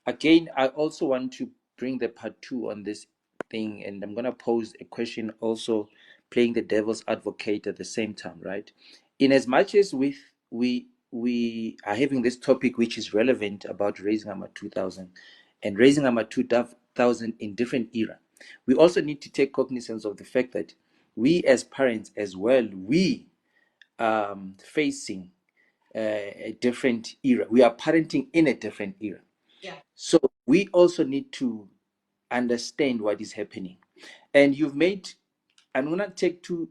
Again, I also want to bring the part two on this thing, and I'm gonna pose a question also, playing the devil's advocate at the same time, right? In as much as we are having this topic which is relevant about raising Ama2000 and raising Ama2000 in different era, we also need to take cognizance of the fact that we as parents as well, we facing a different era. We are parenting in a different era.
Yeah.
So we also need to understand what is happening. And you've made, I'm gonna take two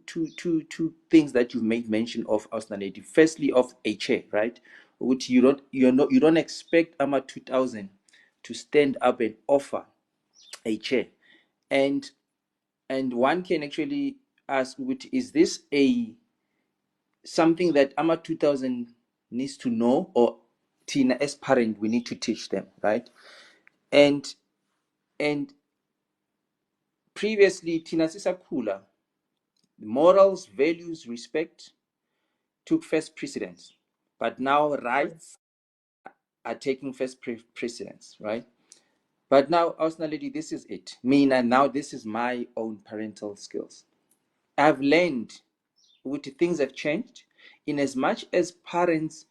things that you've made mention of, Ausnality. Firstly, of a chair, right? Which you don't expect Ama2000 to stand up and offer a chair. And one can actually ask, which is this a something that Ama2000 needs to know, or Tina as parent we need to teach them, right? And previously Tina Sisakula, morals, values, respect took first precedence, but now rights are taking first precedence, right? But now, personally, this is it. Me, and now this is my own parental skills. I've learned which things have changed. In as much as parents,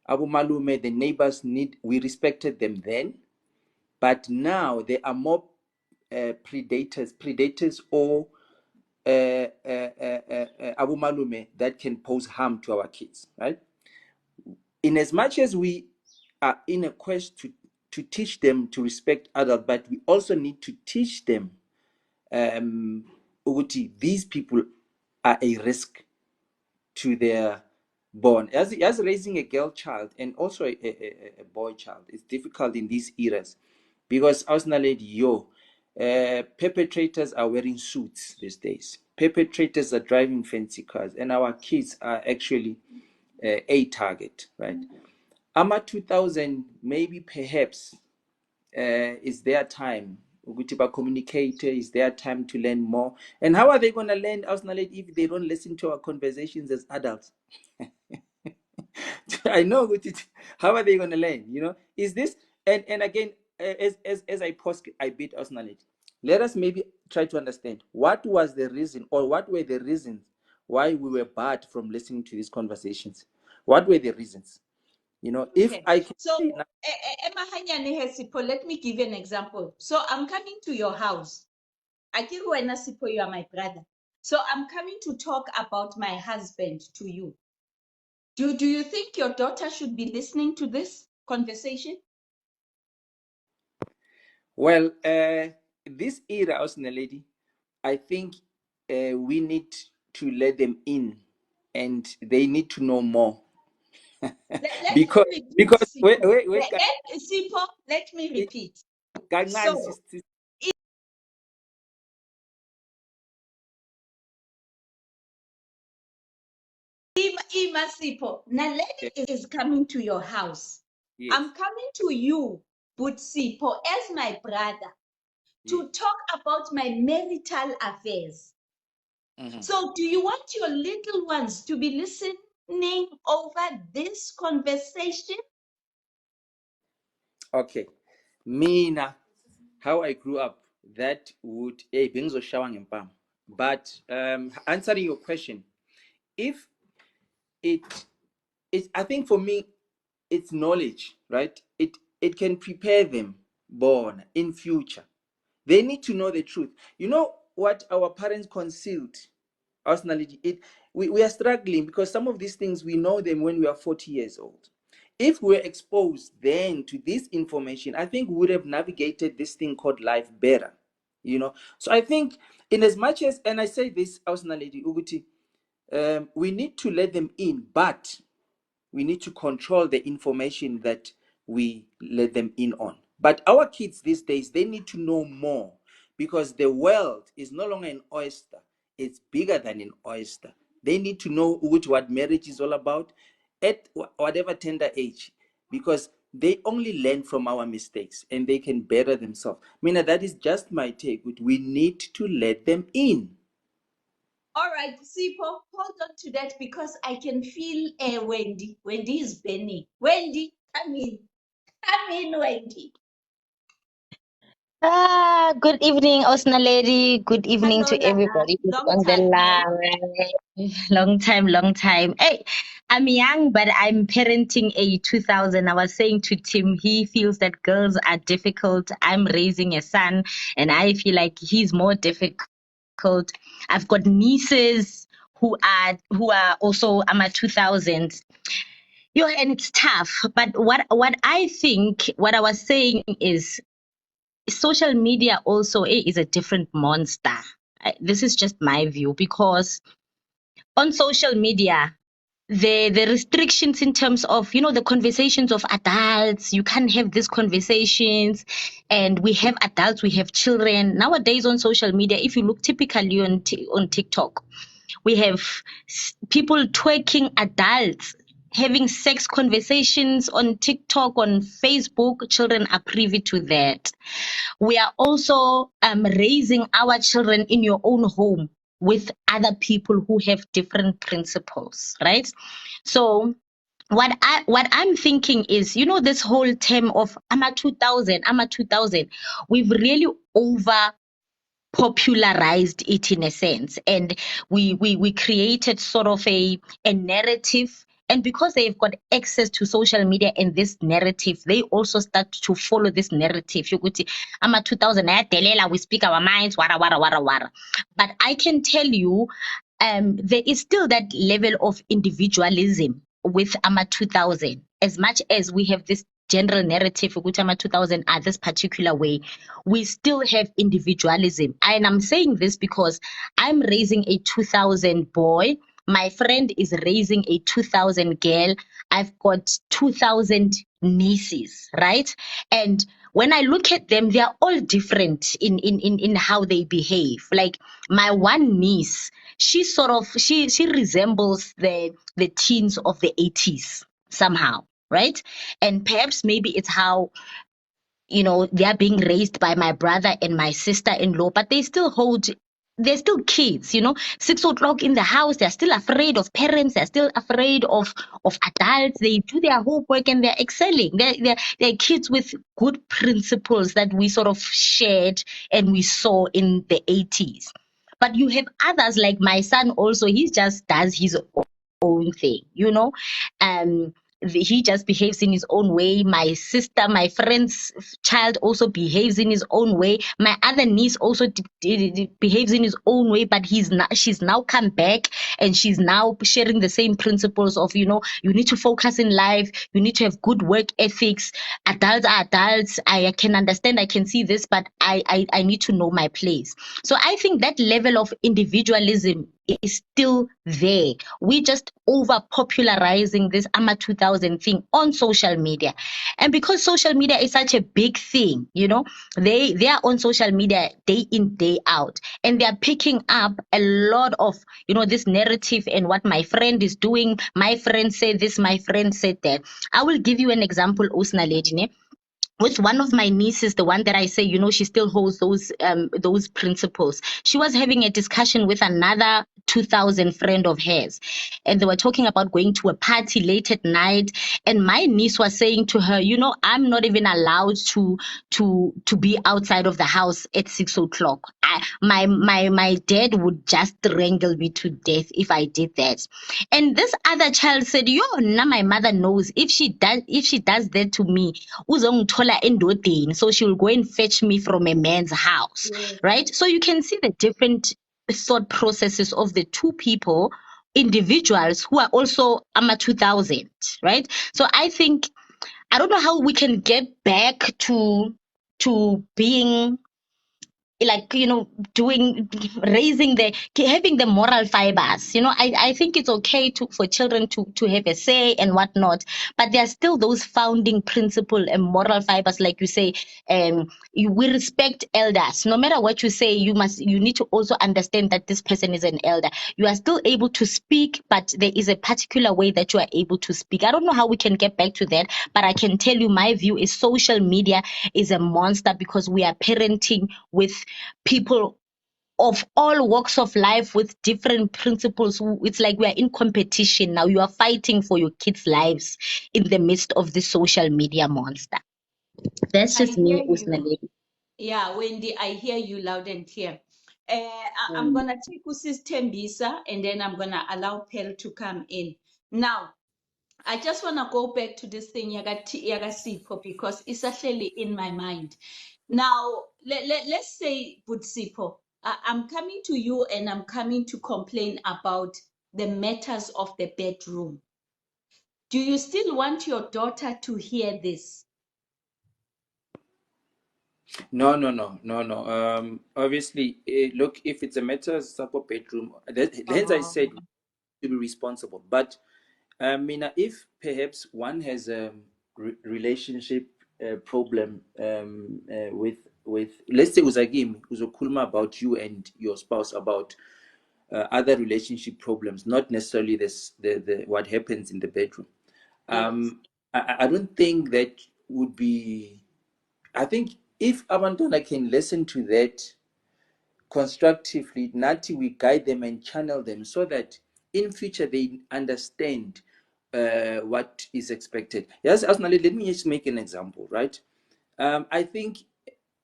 Abu Malume, the neighbors we respected them then, but now there are more predators or Abu Malume that can pose harm to our kids, right? In as much as we are in a quest to teach them to respect others, but we also need to teach them these people are a risk to their born. As raising a girl child and also a boy child is difficult in these eras because perpetrators are wearing suits these days. Perpetrators are driving fancy cars, and our kids are actually a target, right? Ama2000, maybe perhaps is their time. Ukuthi communicate, is their time to learn more. And how are they going to learn if they don't listen to our conversations as adults? I know how are they going to learn? Is this and again, as I post, I beat Osnalit. Let us maybe try to understand what was the reason, or what were the reasons why we were barred from listening to these conversations. What were the reasons? If
Okay.
I can
So,
say now,
Emma Hanyane Hesipo, let me give you an example. So, I'm coming to your house. Akiru and Sipo, you are my brother. So, I'm coming to talk about my husband to you. Do you think your daughter should be listening to this conversation?
Well, this era, lady, I think we need to let them in, and they need to know more.
Let
because
me repeat,
because
Sipho.
wait,
Sipho, let me repeat.
kancane,
So, Ima Sipho, Naledi is coming to your house.
yes,
I'm coming to you, but Sipho, as my brother,
yes.
to talk about my marital affairs.
Mhm.
So, do you want your little ones to be listening over this conversation?
Okay, mina, how I grew up, that would benzo shawang empam. But answering your question, if it is, I think for me, it's knowledge, right? It can prepare them born in future. They need to know the truth. You know what our parents concealed? Personally, we are struggling because some of these things we know them when we are 40 years old. If we're exposed then to this information, I think we would have navigated this thing called life better. So I think, in as much as, and I say this personally, Uguti, we need to let them in, but we need to control the information that we let them in on. But our kids these days, they need to know more, because the world is no longer an oyster, it's bigger than an oyster. They need to know what marriage is all about at whatever tender age, because they only learn from our mistakes and they can better themselves. Mina, that is just my take. We need to let them in.
All right, Sipo, hold on to that because I can feel Wendy. Wendy is burning. Wendy, come in. Come in, Wendy.
Good evening, Osna lady. Good evening
Hello,
to
Lala.
everybody who's
Long
on the
time, hey?
line. Long time, long time. Hey, I'm young, but I'm parenting a 2000. I was saying to Tim, he feels that girls are difficult. I'm raising a son, and I feel like he's more difficult. I've got nieces who are also Ama 2000s. And it's tough. But what I think, what I was saying is, social media also is a different monster. This is just my view, because on social media, the restrictions in terms of, the conversations of adults, you can't have these conversations. And we have adults, we have children nowadays on social media. If you look typically on TikTok, we have people twerking, adults having sex conversations on TikTok, on Facebook. Children are privy to that. We are also raising our children in your own home with other people who have different principles, right? So what I'm thinking is, this whole term of Ama 2000, Ama 2000, we've really over popularized it in a sense, and we created sort of a narrative. And because they've got access to social media and this narrative, they also start to follow this narrative. Yokuthi ama 2000 ayadelela, we speak our minds, wara wara wara wara. But I can tell you, there is still that level of individualism with ama 2000. As much as we have this general narrative ukuthi ama 2000 are this particular way, we still have individualism. And I'm saying this because I'm raising a 2000 boy, my friend is raising a 2000 girl, I've got 2000 nieces, right? And when I look at them, they are all different in how they behave. Like my one niece, she resembles the teens of the 80s somehow, right? And perhaps maybe it's how, they are being raised by my brother and my sister-in-law, but they're still kids, 6 o'clock in the house, they're still afraid of parents, they're still afraid of adults. They do their homework and they're excelling. They're kids with good principles that we sort of shared and we saw in the 80s. But you have others like my son also, he just does his own thing, he just behaves in his own way. My sister, my friend's child, also behaves in his own way. My other niece also behaves in his own way, but she's now come back
and she's now sharing the same principles of, you need to focus in life, you need to have good work ethics. Adults are adults. I can understand, I can see this, but I need to know my place. So I think that level of individualism is still there. We just over popularizing this AMA 2000 thing on social media. And because social media is such a big thing, they are on social media day in, day out, and they are picking up a lot of, this narrative and what my friend is doing. My friend said this, my friend said that. I will give you an example, Usna Ledine, with one of my nieces, the one that I say, she still holds those principles. She was having a discussion with another 2000 friend of hers, and they were talking about going to a party late at night. And my niece was saying to her, I'm not even allowed to be outside of the house at 6 o'clock. My dad would just strangle me to death if I did that. And this other child said, now my mother knows if she does that to me, uzongithola endodeni, so she will go and fetch me from a man's house.
Yes.
Right? So you can see the different thought processes of the two people, individuals who are also AMA 2000, right? So I think, I don't know how we can get back to being like, raising having the moral fibers. I think it's okay for children to have a say and whatnot, but there are still those founding principle and moral fibers, like you say. We respect elders. No matter what you say, you need to also understand that this person is an elder. You are still able to speak, but there is a particular way that you are able to speak. I don't know how we can get back to that, but I can tell you my view is social media is a monster, because we are parenting with people of all walks of life with different principles. It's like we are in competition now. You are fighting for your kids' lives in the midst of the social media monster. That's
I
just me,
hear you.
Usna.
Yeah, Wendy, I hear you loud and clear. I'm gonna take Usis Tembisa, and then I'm gonna allow Pearl to come in. Now, I just wanna go back to this thing yaga Sipho, because it's actually in my mind. Now, let's say Butsipo, I'm coming to you and I'm coming to complain about the matters of the bedroom. Do you still want your daughter to hear this?
No, no, no, no, no. Obviously, look, if it's a matter of support bedroom, as I said, to be responsible. But Mina, if perhaps one has a relationship problem with, let's say, Uzagim, Uzokulma, about you and your spouse, about other relationship problems, not necessarily the what happens in the bedroom.
Yes.
I don't think that would be. I think if Abantwana can listen to that constructively, Nati, we guide them and channel them so that in future they understand what is expected. Yes, Asnali, let me just make an example, right? I think,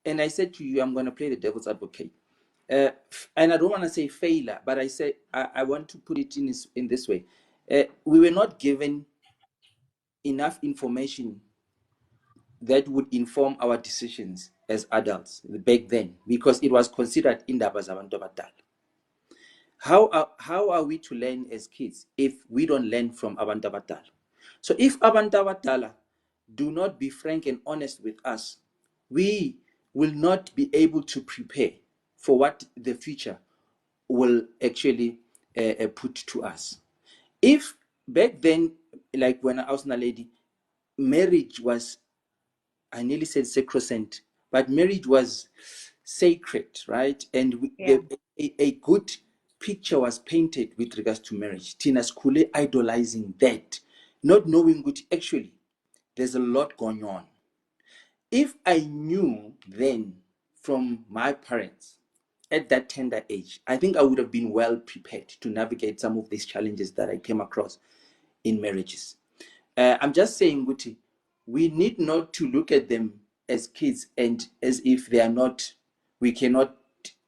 and I said to you, I'm going to play the devil's advocate. And I don't want to say failure, but I want to put it in this way. We were not given enough information that would inform our decisions as adults back then, because it was considered indaba zabantu abadala. How are we to learn as kids if we don't learn from abantu abadala? So if abantu abadala do not be frank and honest with us, we will not be able to prepare for what the future will actually put to us. If back then, like when I was a lady, marriage was, I nearly said sacrosanct, but marriage was sacred, right? And
Yeah.
a good picture was painted with regards to marriage. Tina Skule idolizing that, not knowing what actually there's a lot going on. If I knew then from my parents at that tender age, I think I would have been well prepared to navigate some of these challenges that I came across in marriages. I'm just saying, Guti, we need not to look at them as kids and as if they are not, we cannot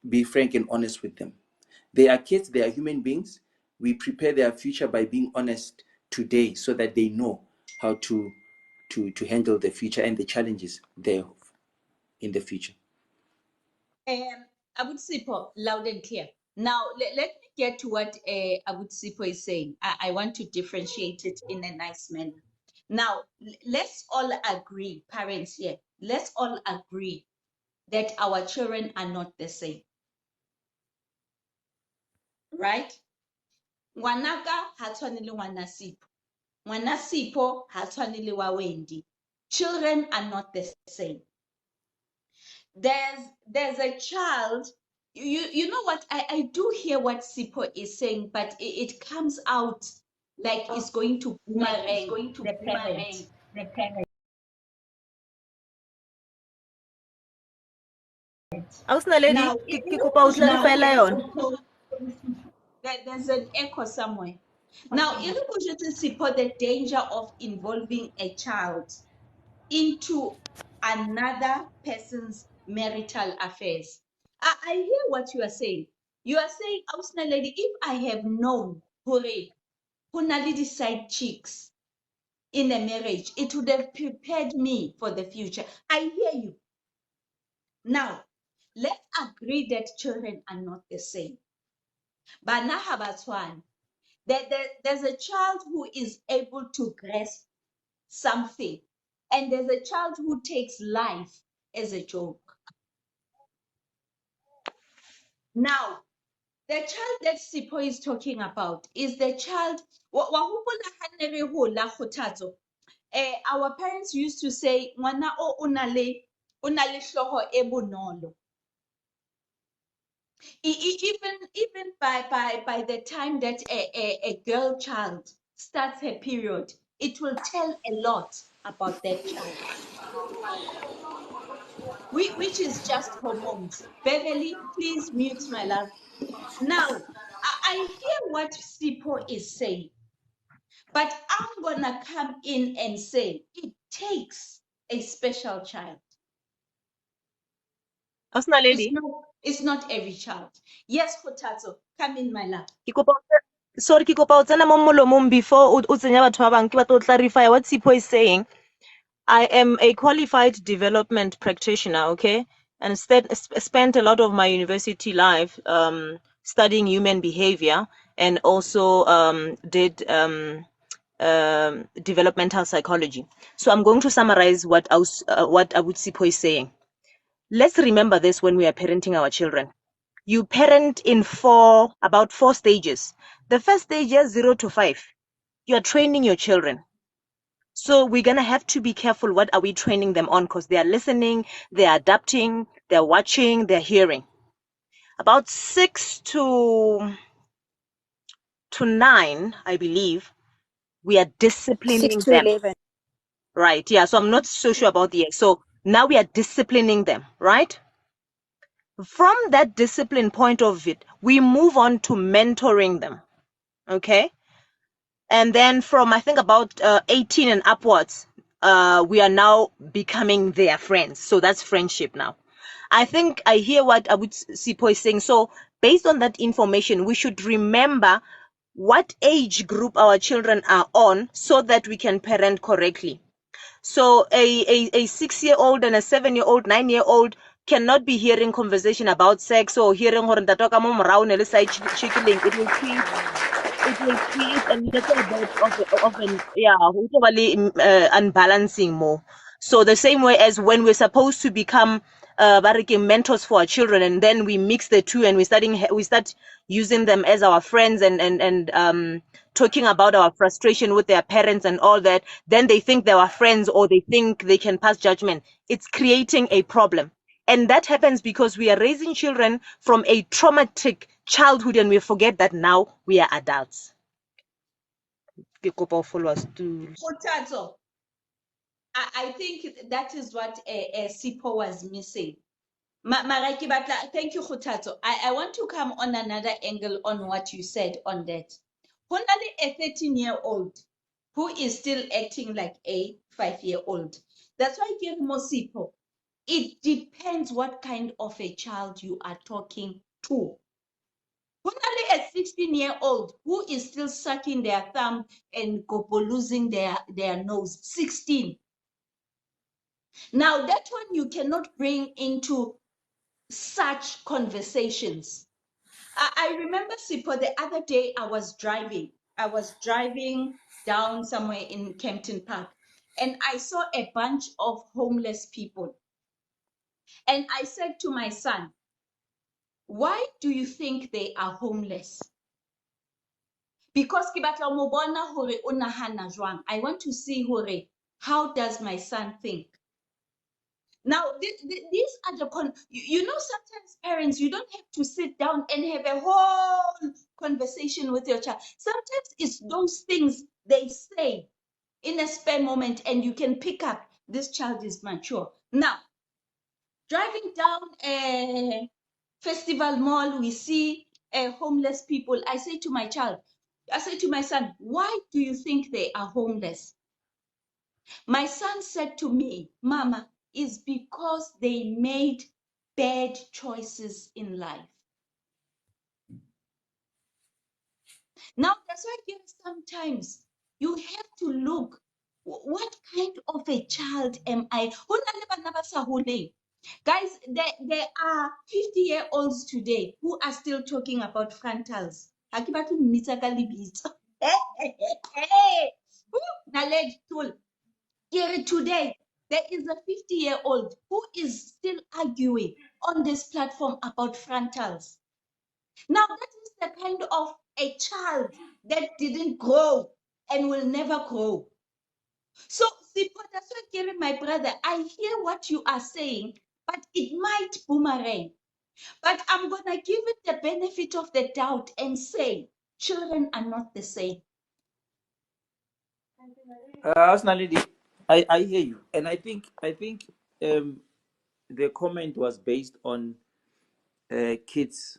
be frank and honest with them. They are kids, they are human beings. We prepare their future by being honest today so that they know how to handle the future and the challenges thereof in the future.
I would say, Pop, loud and clear. Now, let me get to what Abutsipo is saying. I want to differentiate it in a nice manner. Now, let's all agree, parents here, let's all agree that our children are not the same, right? Ngwanaka ha tshwane le ngwana Sipho. Ngwana Sipho ha tshwane le wa Wendy. Children are not the same. There's a child, you know what, I do hear what Sipho is saying, but it comes out like it's going to boomerang the parent.
Ausna lady,
Now,
ke kopa o clarify-la yona.
there's an echo somewhere. Now, Sipho, the danger of involving a child into another person's marital affairs. I hear what you are saying. You are saying, Ausna lady, if I have known Hore, Hunalidi side chicks in a marriage, it would have prepared me for the future. I hear you. Now, let's agree that children are not the same. But Nahabatwan, there's a child who is able to grasp something, and there's a child who takes life as a joke. Now, the child that Sipho is talking about is the child. Our parents used to say, "Ngwana o unale hloho e bonolo." Even by the time that a girl child starts her period, it will tell a lot about that child. Which is just hormones. Beverly, please mute, my love. Now, I hear what Sipho is saying, but I'm gonna come in and say it takes a special child.
Ausna lady,
It's not every child. Yes, Potato, come in, my love.
sorry, ke kopa o tsena mo molomong before o tsenya batho ba bang, ke batla o clarify what Sipho is saying. I am a qualified development practitioner, okay, and spent a lot of my university life studying human behavior, and also did developmental psychology. So I'm going to summarize what Abutsipo is saying. Let's remember this when we are parenting our children. You parent in about four stages. The first stage is 0 to 5. You are training your children. So we're going to have to be careful what are we training them on, because they are listening, they are adapting, they're watching, they're hearing. About 6 to 9, I believe, we are
6
disciplining
to
them.
11.
Right, yeah, so I'm not so sure about the age. So now we are disciplining them, right? From that discipline point of view, we move on to mentoring them, okay? And then from, I think, about 18 and upwards, we are now becoming their friends. So that's friendship now. I think I hear what Abutsipo is saying. So based on that information, we should remember what age group our children are on so that we can parent correctly. So a 6-year-old and a 7-year-old, 9-year-old cannot be hearing conversation about sex or hearing it will create a little bit of an unbalancing more. So the same way as when we're supposed to become mentors for our children, and then we mix the two and we start using them as our friends and talking about our frustration with their parents and all that, then they think they're our friends or they think they can pass judgment. It's creating a problem. And that happens because we are raising children from a traumatic childhood and we forget that now we are adults.
Potato, I think that is what Sipho was missing. Thank you, Khutato. I want to come on another angle on what you said on that. Honali, a 13-year-old who is still acting like a 5-year-old. That's why I gave Mosipo. It depends what kind of a child you are talking to. Honali, a 16-year-old who is still sucking their thumb and losing their nose. 16. Now, that one you cannot bring into such conversations. I remember, Sipo, the other day I was driving. I was driving down somewhere in Kempton Park, and I saw a bunch of homeless people. And I said to my son, why do you think they are homeless? Because ke batla ho mo bona hore o nahana jwang. I want to see hore how does my son think. Now, these are you know, sometimes parents, you don't have to sit down and have a whole conversation with your child. Sometimes it's those things they say in a spare moment, and you can pick up this child is mature. Now, driving down a festival mall, we see homeless people. I say to my son, why do you think they are homeless? My son said to me, Mama, it's because they made bad choices in life. Now, that's why sometimes you have to look, what kind of a child am I? Guys, there are 50-year-olds today who are still talking about frontals. Today, there is a 50-year-old who is still arguing on this platform about frontals. Now, that is the kind of a child that didn't grow and will never grow. So, Sipho, that's why, Gary, my brother, I hear what you are saying, but it might boomerang. But I'm going to give it the benefit of the doubt and say, children are not the same.
Personally, I hear you, and I think the comment was based on kids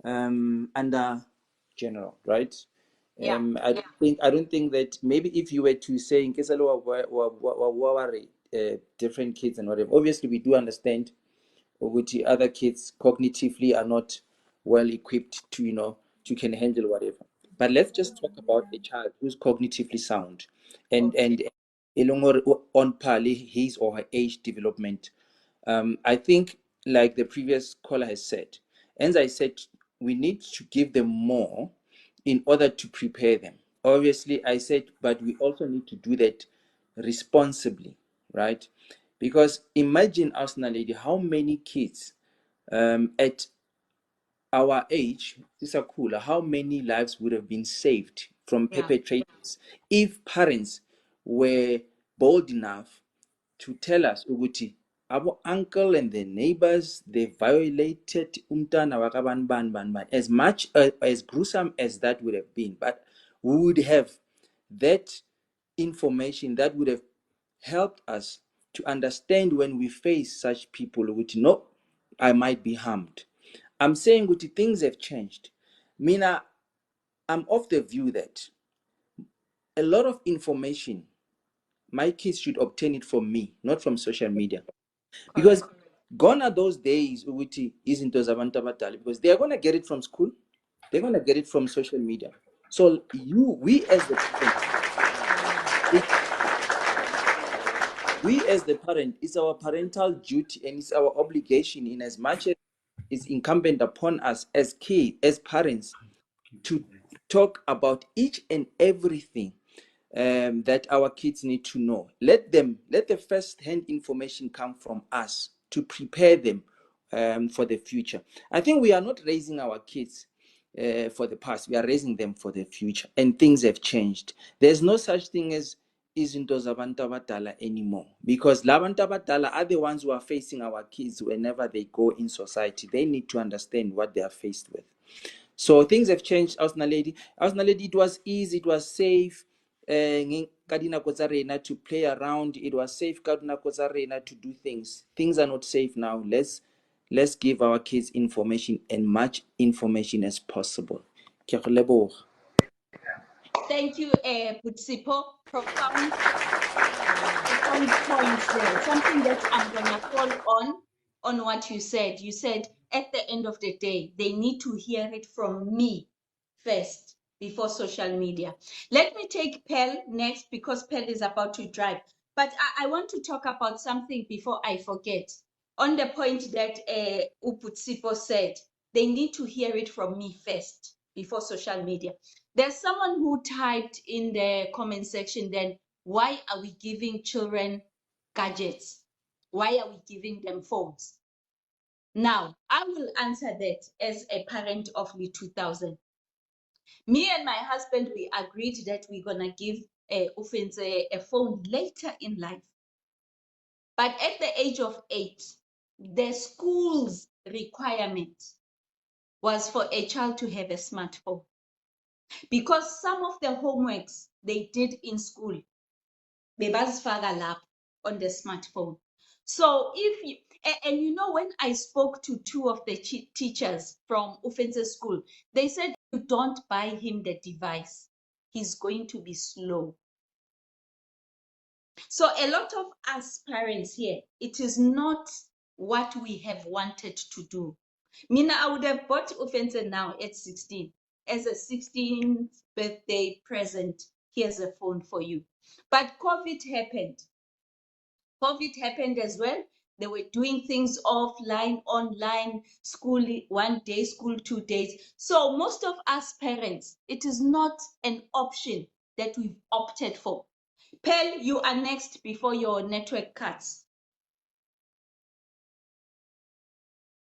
under general, right?
Yeah.
I don't think that maybe if you were to say in case different kids and whatever, obviously we do understand which other kids cognitively are not well equipped to to can handle whatever. But let's just talk about a child who's cognitively sound and on par his or her age development. I think, like the previous caller has said, as I said, we need to give them more in order to prepare them. Obviously, I said, but we also need to do that responsibly, right? Because imagine, Arsenal lady, how many kids at our age, this is cool, how many lives would have been saved from
Yeah.
perpetrators if parents were bold enough to tell us ukuthi our uncle and the neighbors, they violated umntana wakaban ban. As much as gruesome as that would have been, but we would have that information that would have helped us to understand when we face such people which no, I might be harmed. I'm saying which things have changed. Mina, I'm of the view that a lot of information my kids should obtain it from me, not from social media. Because
Correct.
gone are those days ukuthi izinto zabantu abadala, because they are going to get it from school, they're going to get it from social media. So we as the parent, it's our parental duty and it's our obligation, in as much as it's incumbent upon us as kids, as parents, to talk about each and everything that our kids need to know. Let the first-hand information come from us to prepare them for the future. I think we are not raising our kids for the past. We are raising them for the future, and things have changed. There's no such thing as izinto zabantu abadala anymore, because labantu abadala are the ones who are facing our kids whenever they go in society. They need to understand what they are faced with. So things have changed, Ausna Lady. Ausna Lady, it was easy, it was safe. Kadina Kozarena to play around. It was safe Kadina Kozarena to do things. Things are not safe now. Let's give our kids information, and much information as possible. Ke a go leboga.
Thank you, Putsipo. Profound points there. Something that I'm gonna fall on what you said. You said at the end of the day, they need to hear it from me first before social media. Let me take Pearl next because Pearl is about to drive. But I want to talk about something before I forget. On the point that Uputsipo said, they need to hear it from me first before social media. There's someone who typed in the comment section then, why are we giving children gadgets? Why are we giving them phones? Now, I will answer that as a parent of the 2000. Me and my husband, we agreed that we're going to give a phone later in life. But at the age of 8, the school's requirement was for a child to have a smartphone. Because some of the homeworks they did in school, bebazifaka lapho on the smartphone. So if you, and you know, when I spoke to 2 of the teachers from Offensive School, they said, you don't buy him the device. He's going to be slow. So a lot of us parents here, it is not what we have wanted to do. Mina, I would have bought Offensive now at 16. As a 16th birthday present, here's a phone for you. But COVID happened. COVID happened as well. They were doing things offline, online, school 1 day, school 2 days. So most of us parents, it is not an option that we've opted for. Pearl, you are next before your network cuts.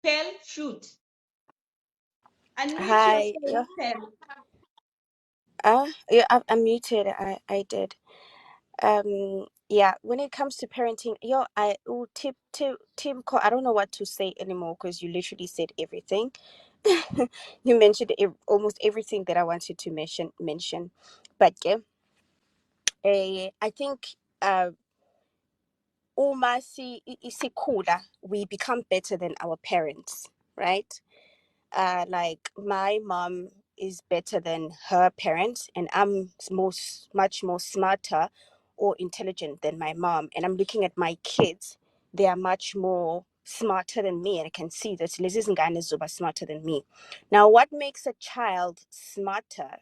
Pearl, shoot. Unmute
Hi.
yourself, Pearl.
Yeah, I'm muted. I did. Yeah, when it comes to parenting, Tim, I don't know what to say anymore because you literally said everything. You mentioned almost everything that I wanted to mention. But yeah, I think we become better than our parents, right? Like my mom is better than her parents, and I'm much more smarter or intelligent than my mom. And I'm looking at my kids; they are much more smarter than me, and I can see that Liz Ngane Zuba smarter than me. Now, what makes a child smarter?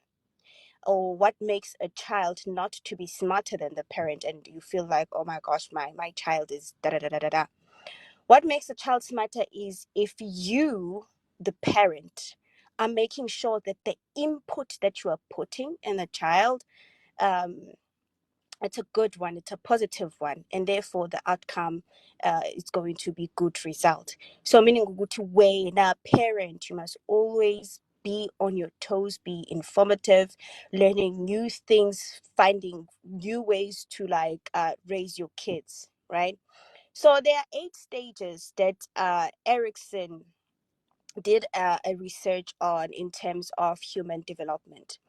Or what makes a child not to be smarter than the parent, and you feel like, oh my gosh, my child is da da da da da da. What makes a child smarter is if you, the parent, are making sure that the input that you are putting in the child, um, it's a good one, it's a positive one, and therefore the outcome is going to be good result. So meaning to way now, parent, you must always be on your toes, be informative, learning new things, finding new ways to raise your kids, right? So there are 8 stages that Erickson did a research on in terms of human development.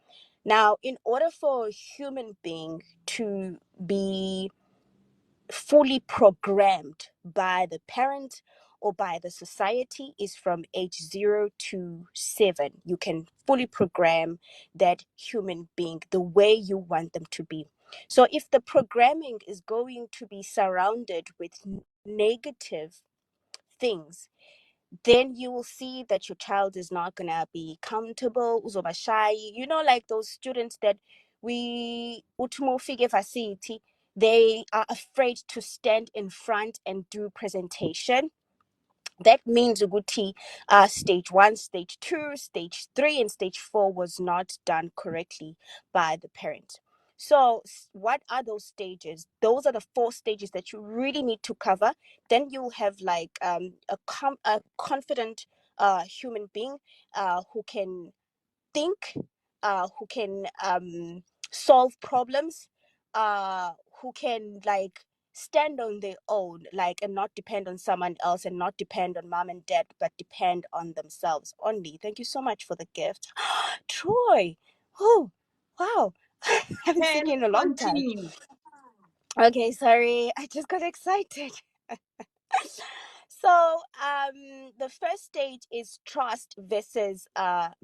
Now, in order for a human being to be fully programmed by the parent or by the society is from age 0 to 7. You can fully program that human being the way you want them to be. So if the programming is going to be surrounded with negative things, then you will see that your child is not gonna be comfortable, uzoba shy. You know, like those students that we utumofike facility, they are afraid to stand in front and do presentation. That means Uguti stage 1, stage 2, stage 3, and stage 4 was not done correctly by the parent. So what are those stages? Those are the 4 stages that you really need to cover. Then you'll have a confident human being who can think, who can solve problems, who can stand on their own, and not depend on someone else, and not depend on mom and dad, but depend on themselves only. Thank you so much for the gift. Troy. Oh, wow. I haven't
Pearl,
seen you in a long time.
continue.
Okay, sorry. I just got excited. So, the first stage is trust versus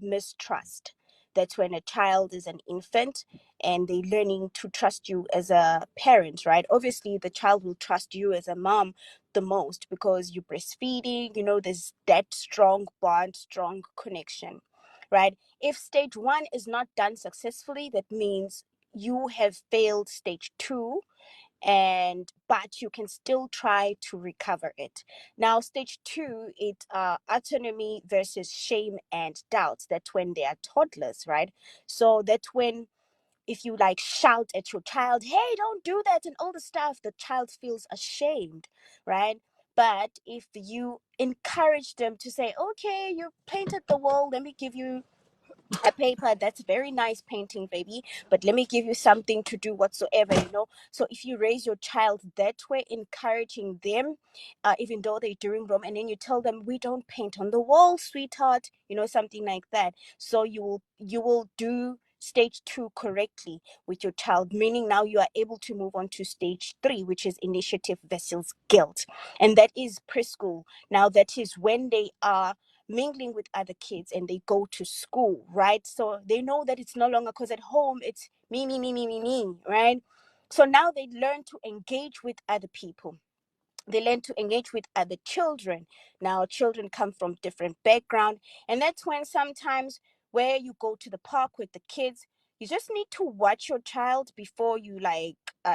mistrust. That's when a child is an infant and they're learning to trust you as a parent, right? Obviously, the child will trust you as a mom the most because you're breastfeeding, there's that strong bond, strong connection, right? If stage 1 is not done successfully, that means you have failed stage 2, but you can still try to recover it. Now stage 2, it's autonomy versus shame and doubts. That's when they are toddlers, right? So that's when, if you like shout at your child, hey, don't do that, and all the stuff, the child feels ashamed, right? But if you encourage them to say, okay, you painted the wall, let me give you a paper, that's very nice painting, baby, but let me give you something to do whatsoever, so if you raise your child that way, encouraging them, even though they're doing wrong, and then you tell them, we don't paint on the wall, sweetheart, something like that, so you will do stage 2 correctly with your child, meaning now you are able to move on to stage 3, which is initiative versus guilt, and that is preschool. Now that is when they are mingling with other kids and they go to school, right? So they know that it's no longer, because at home it's me, me, me, me, me, me, right? So now they learn to engage with other people. They learn to engage with other children. Now children come from different background, and that's when sometimes where you go to the park with the kids, you just need to watch your child before you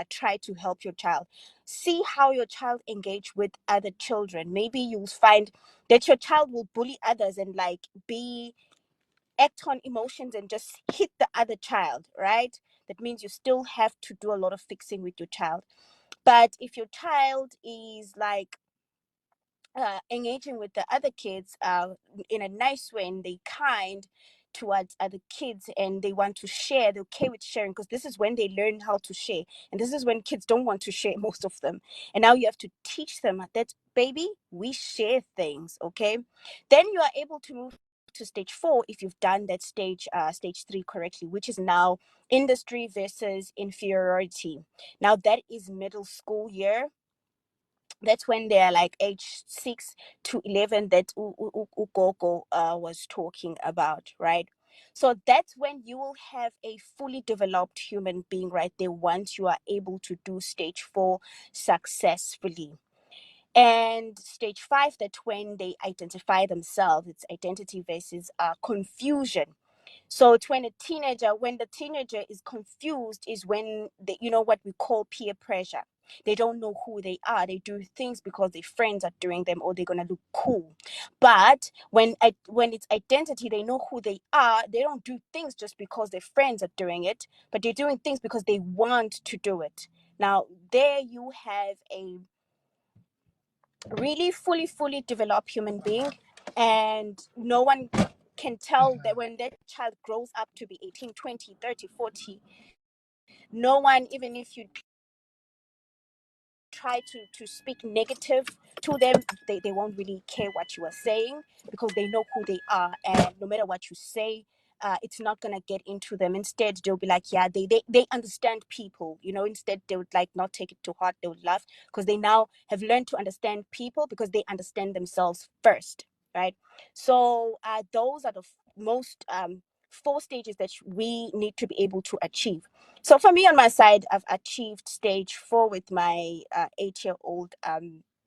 try to help your child. See how your child engage with other children. Maybe you'll find that your child will bully others and be act on emotions and just hit the other child, right? That means you still have to do a lot of fixing with your child. But if your child is engaging with the other kids in a nice way, and they kind towards other kids, and they want to share, they're okay with sharing, because this is when they learn how to share, and this is when kids don't want to share, most of them, and now you have to teach them that, baby, we share things, okay? Then you are able to move to stage 4 if you've done that stage 3 correctly, which is now industry versus inferiority. Now that is middle school year. That's when they're like age 6 to 11 that Ugogo was talking about, right? So that's when you will have a fully developed human being right there once you are able to do stage 4 successfully. And stage 5, that's when they identify themselves. It's identity versus confusion. So it's when the teenager is confused, is when they, what we call peer pressure. They don't know who they are. They do things because their friends are doing them, or they're gonna look cool. But when it's identity, they know who they are. They don't do things just because their friends are doing it, but they're doing things because they want to do it. Now there you have a really fully developed human being, and no one can tell that when that child grows up to be 18, 20, 30, 40, no one, even if you try to speak negative to them, they won't really care what you are saying, because they know who they are, and no matter what you say, it's not gonna get into them. Instead, they'll be like, yeah, they understand people, instead they would not take it to heart. They would laugh, because they now have learned to understand people, because they understand themselves first, right? So those are the most 4 stages that we need to be able to achieve. So for me, on my side, I've achieved stage 4 with my 8-year-old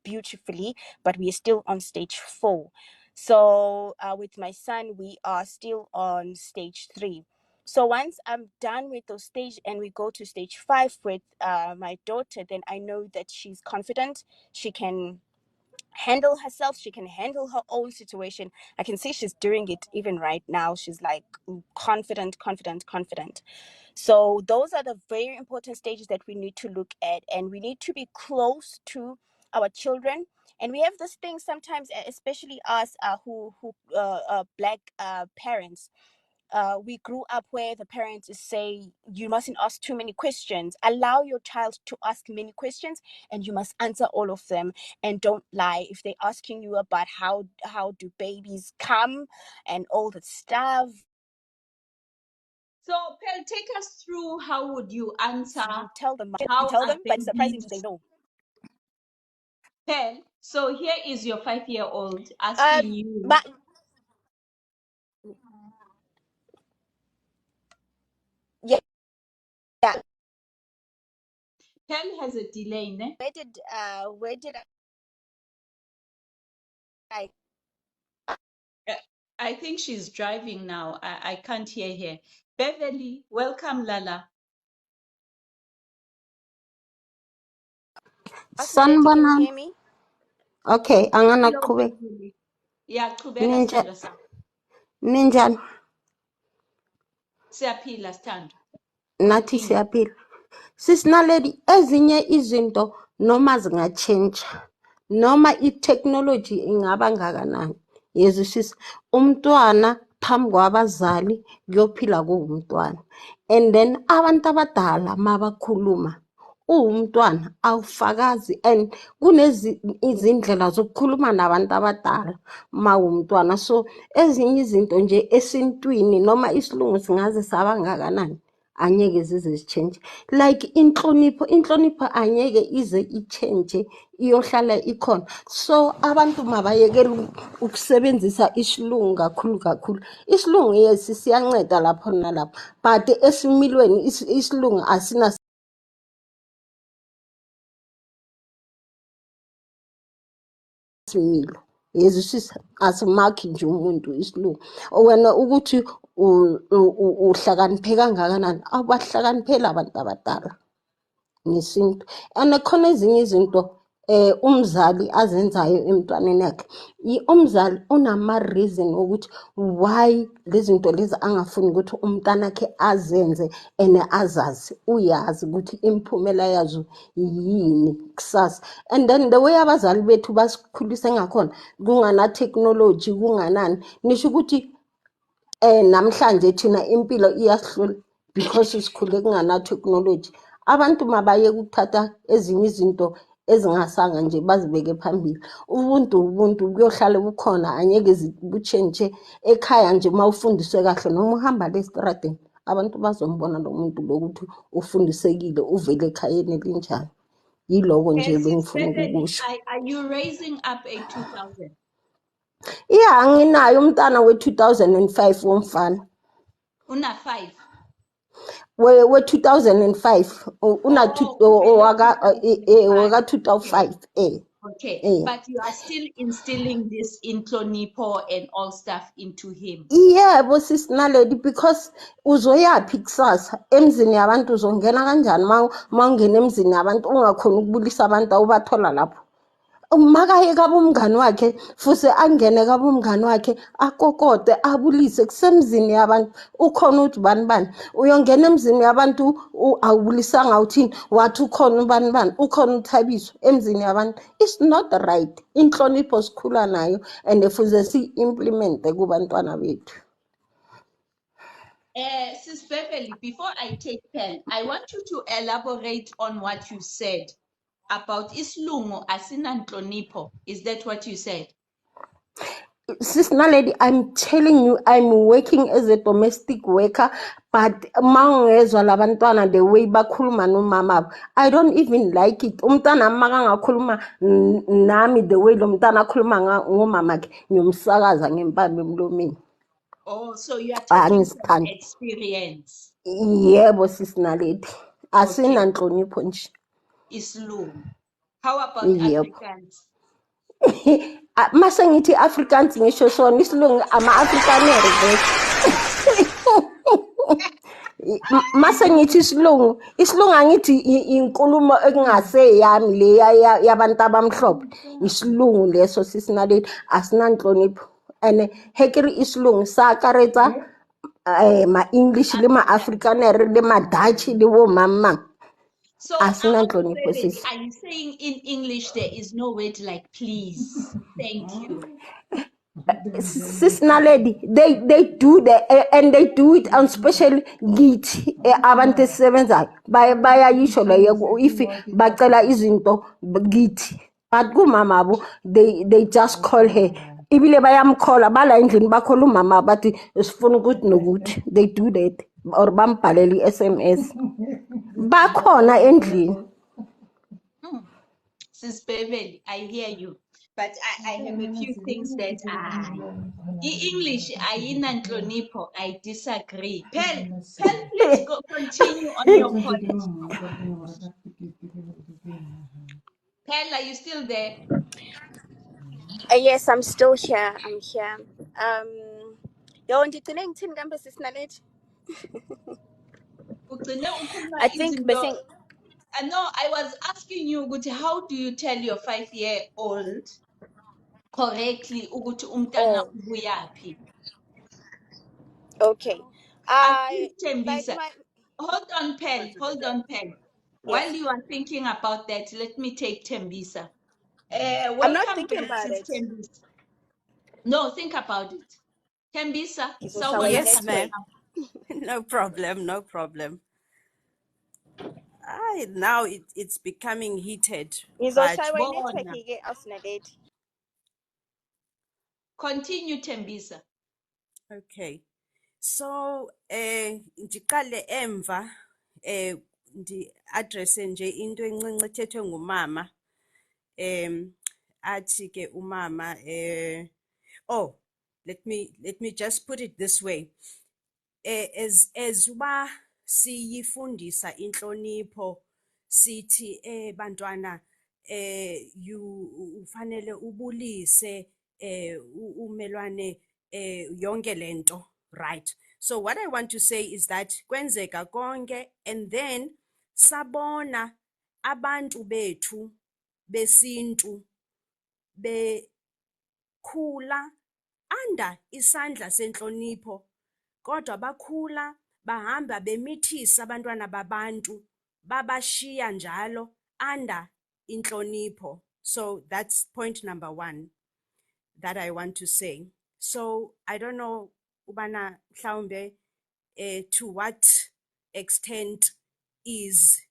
beautifully, but we are still on stage 4. So with my son, we are still on stage 3. So once I'm done with those stages and we go to stage 5 with my daughter, then I know that she's confident. She can handle herself. She can handle her own situation. I can see she's doing it even right now. She's confident, confident, confident. So those are the very important stages that we need to look at, and we need to be close to our children. And we have this thing sometimes, especially us who black parents. We grew up where the parents say you mustn't ask too many questions. Allow your child to ask many questions, and you must answer all of them. And don't lie if they're asking you about how do babies come and all that stuff.
So, Pearl, take us through how would you answer,
You tell them,
how a
but it's surprising
baby,
to say no.
Pearl, so here is your 5-year-old asking you.
But yeah, yeah.
Pearl has a delay, ne?
Where did I?
Uh, I think she's driving now. I can't hear her. Beverly, welcome, Lala.
Asinaledi, can you
Sanibonani.
hear me?
Okay,
Hello,
anganaqhubeka.
Benguli. Yeah, chubeka
Ninja
sithandwa sami.
ninjani?
Siyaphila sithandwa.
Nathi
Continue.
siyaphila. Sisinaledi ezinye izinto noma zingatshintsha noma i-technology ingaba ngakanani. Yezwisisa umntwana phambi kwabazali kuyophila kuwumntwana. And then abantu abadala mabakhuluma uwumntwana awufakazi and izindlela zokukhuluma nabantu abadala mawumntwana. So ezinye izinto nje esintwini noma isilungu singaze saba ngakanani anyeke zize zichange, like inhlonipho anyeke ize ichange iyohlala ikhona. So abantu mabayekela ukusebenzisa isilungu kakhulu. Isilungu yes siyanceda lapho nalapho, but esimilweni isilungu asina similo. Yezwisisa asimakhi nje umuntu isilungu. Wena ukuthi uhlakaniphe kangakanani, abahlakaniphela abantu abadala ngesintu. And khona ezinye izinto umzali azenzayo emntwaneni yakhe. Umzali unama-reason ukuthi why lezi zinto lezi angafuni ukuthi umntwana akhe azenze and azazi, uyazi ukuthi imiphumela yazo yini kusasa. And then the way abazali bethu basikhulise ngakhona kungana technology kunganani, nisho ukuthi namhlanje thina impilo iyasihlula because sikhule kungana technology. Abantu mabaye ukuthatha ezinye izinto ezingasanga nje bazibeke phambili. Ubuntu kuyohlala bukhona, anyeke buchenje ekhaya nje mawufundiswe kahle noma uhamba lestradeni abantu bazombona lo muntu lokuthi ufundisekile uvele ekhayeni elinjani. Yiloko nje
Sis
bengifuna
Beverly,
ukukusho.
are you raising up a 2000?
Yeah, nginayo umntana we-2005 womfana.
Una 5.
We-2005
Oh, uvele
waka
2005. Okay.
2005
Okay.
eh.
But you are still instilling this inhlonipho and all stuff into him.
Yebo sisinaledi because uzoyaphi kusasa emzini yabantu, uzongena kanjani mawungena emzini yabantu ungakhona ukubulisa abantu awubathola lapho. Makaye kabo umngani wakhe futhi angene kabo umngani wakhe akokode abulise kusemzini yabantu. Ukhona uthi bani uyongena emzini yabantu awubulisanga uthini wathi ukhona ubani ukhona uthabiso emzini yabantu. It's not right. Inhlonipho sikhula nayo and fuze si-implemente kubantwana bethu.
Sis Beverly, before I take Pearl, I want you to elaborate on what you said about islungu asinanhlonipho. Is that what you said?
Sis Naledi, I'm telling you, I'm working as a domestic worker, but mangezwa labantwana the way bakhuluma nomama, I don't even like it. Umntana makangakhuluma nami the way lo mntana akhuluma ngomama ke ngiyomsakaza ngempande emlomeni.
Oh, so you are talking from
Angizithandi.
experience.
Yebo sis Naledi,
Okay.
asinanhlonipho nje.
Islungu. How about
Yebo.
Africans?
Mase ngithi Africans ngisho sona isilungu ama-Afrikanere vele. Mase ngithi isilungu angithi inkulumo ekungaseyami le yabantu abamhlophe. Isilungu leso sisinaleli asinanhlonipho. And hekiri isilungu sakaretsa ma-English le ma-Afrikanere le ma-Dutch le bo mang.
So,
Asinanhlonipho sis.
are you saying in English there is no word like please, thank you?
Sis Naledi, they do that and they do it on special git abantu esisebenzayo bayayisho leyo if bacela izinto git, but kumama abo they just call her ibile bayamkhola bala endlini bakhola umama bathi sifuna ukuthi nokuthi, they do that or bambhaleli SMS bakhona endlini.
Sis Beverly, I hear you, but I have a few things that English ayinanhlonipho, I disagree. Pearl, please continue on your point. Pearl, are you still there?
Yes, I'm still here. I'm here. Yo, ngigcine ngithini kambe sisinaledi?
Ugcine ukhuluma
I think
izinto
missing.
No, I was asking you, Uguti, how do you tell your 5-year-old correctly Uguti umntana
Oh,
ubuyaphi?
okay.
Ask
Like
Tembisa.
my,
Hold on, Pen.
yes.
While you are thinking about that, let me take Tembisa.
I'm not
Welcome
thinking
back,
about
Sis
it.
Tembisa. No, think about it. Tembisa,
Ngizoshaywa
sawubona
Yes, ma'am.
yi-network.
No problem, no problem. Now it's becoming heated, but
Ngizoshaywa yi-network
Bona.
ke awusinaledi.
Continue, Tembisa.
okay. So, ndiqale emva, ndi address nje into encinci ethethwe ngumama. Athi ke umama, oh, let me just put it this way. As uba siyifundisa inhlonipho sithi bantwana you ufanele ubulise umelwane yonke lento, right? So what I want to say is that kwenzeka konke and then sabona abantu bethu besintu bekhula under isandla senhlonipho, kodwa bakhula bahamba bemithisa abantwana babantu babashiya njalo under inhlonipho. So that's point number 1 that I want to say. So I don't know ubana mhlawumbe to what extent is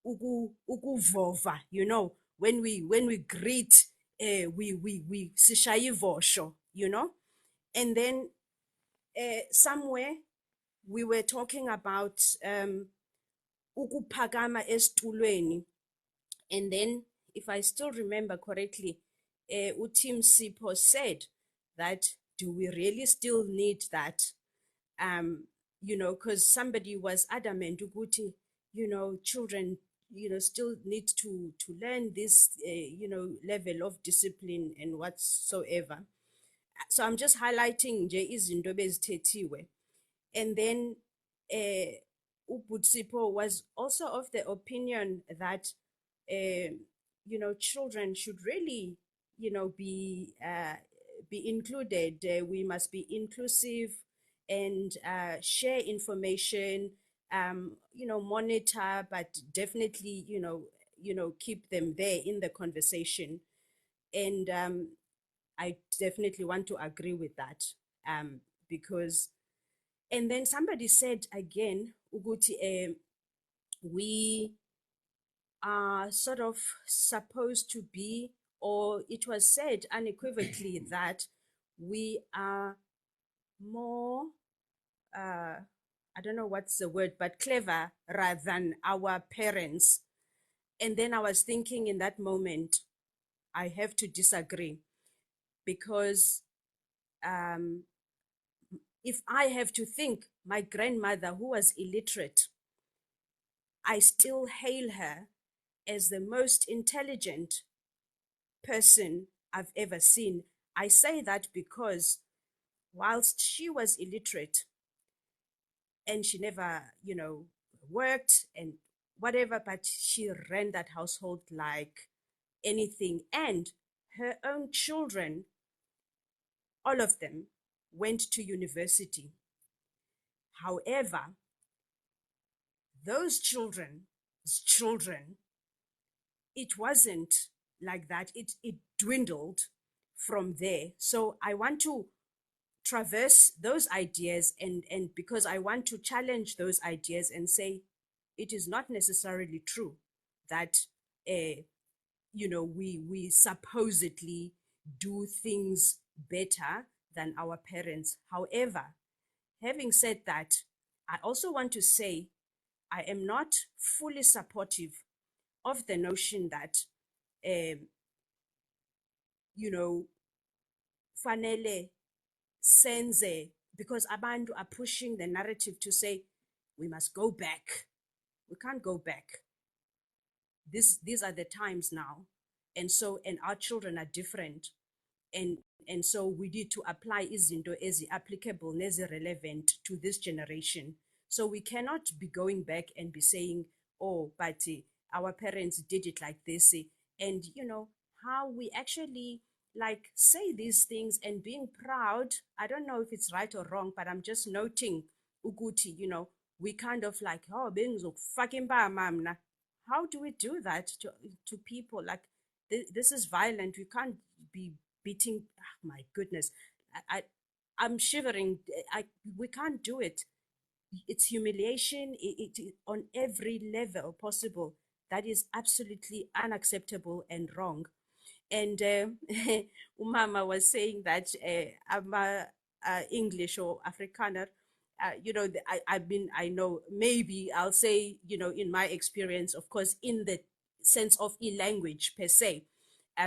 ukuvova, when we greet we sishaya ivosho, and then somewhere we were talking about ukuphakama esitulweni, and then if I still remember correctly, Utim Sipo said that do we really still need that? Because somebody was adamant ukuthi, children, still need to learn this, level of discipline and whatsoever. So I'm just highlighting nje izinto bezithethiwe. And then Ubutsipo was also of the opinion that children should really be included. We must be inclusive and share information, monitor, but definitely keep them there in the conversation. And I definitely want to agree with that, because, and then somebody said again, Uguti, we are sort of supposed to be, or it was said unequivocally that we are more, I don't know what's the word, but clever rather than our parents. And then I was thinking in that moment, I have to disagree, because if I have to think, my grandmother, who was illiterate, I still hail her as the most intelligent person I've ever seen. I say that because whilst she was illiterate and she never, worked and whatever, but she ran that household like anything. And her own children, all of them, went to university. However, those children, it wasn't like that. It dwindled from there. So I want to traverse those ideas, and because I want to challenge those ideas and say it is not necessarily true that we supposedly do things better than our parents. However, having said that, I also want to say I am not fully supportive of the notion that fanele senze, because abantu are pushing the narrative to say we must go back. We can't go back. These are the times now, and our children are different, and so we need to apply izinto ezi applicable nezi relevant to this generation. So we cannot be going back and be saying, oh, but our parents did it like this. And, how we actually like say these things and being proud. I don't know if it's right or wrong, but I'm just noting Uguti, we kind of like, oh, fucking mamna. How do we do that to people? Like, this is violent. We can't be beating. Oh, my goodness, I'm shivering. We can't do it. It's humiliation. On every level possible. That is absolutely unacceptable and wrong. And Umama was saying that I'm English or Afrikaner. I know, maybe I'll say, in my experience, of course, in the sense of language per se.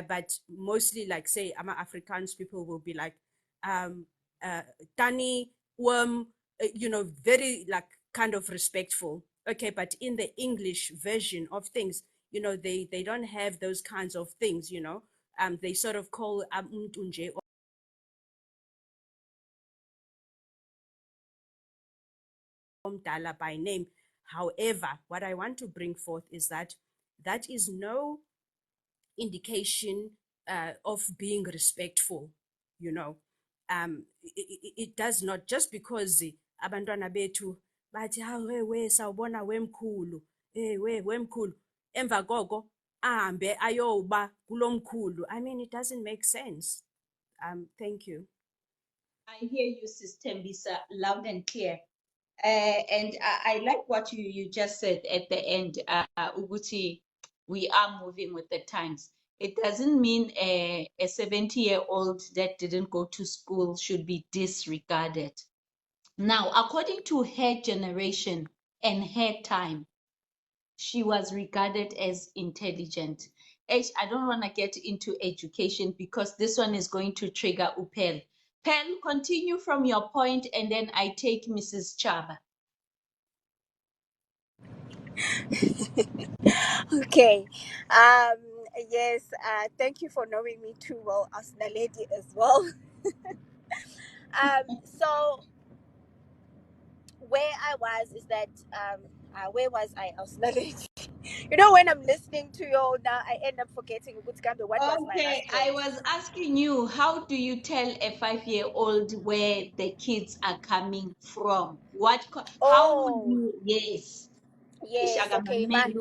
But mostly, like, say, I'm Afrikaans, people will be like, Tani, very like kind of respectful. Okay, but in the English version of things, they don't have those kinds of things. They sort of call umntu omdala by name. However, what I want to bring forth is that that is no indication of being respectful. It does not, just because abantwana bethu bathi we sawubona wemkhulu, we wemkhulu, emva koko ahambe ayoba kulomkhulu. I mean, it doesn't make sense. Thank you.
I hear you, Sister Mbisa, loud and clear. And I like what you just said at the end, Uguti, we are moving with the times. It doesn't mean a 70-year-old that didn't go to school should be disregarded. Now, according to her generation and her time, she was regarded as intelligent. I don't want to get into education because this one is going to trigger Upel. Pel, continue from your point, and then I take Mrs. Chaba.
Okay. Yes, thank you for knowing me too well as the lady as well. So where I was is that where was I? I was the lady. When I'm listening to you now, I end up forgetting what was my
Okay,
last
I
point.
was asking you, how do you tell a 5-year-old where the kids are coming from? How would
Oh,
you, yes.
yes. Okay.
Pel.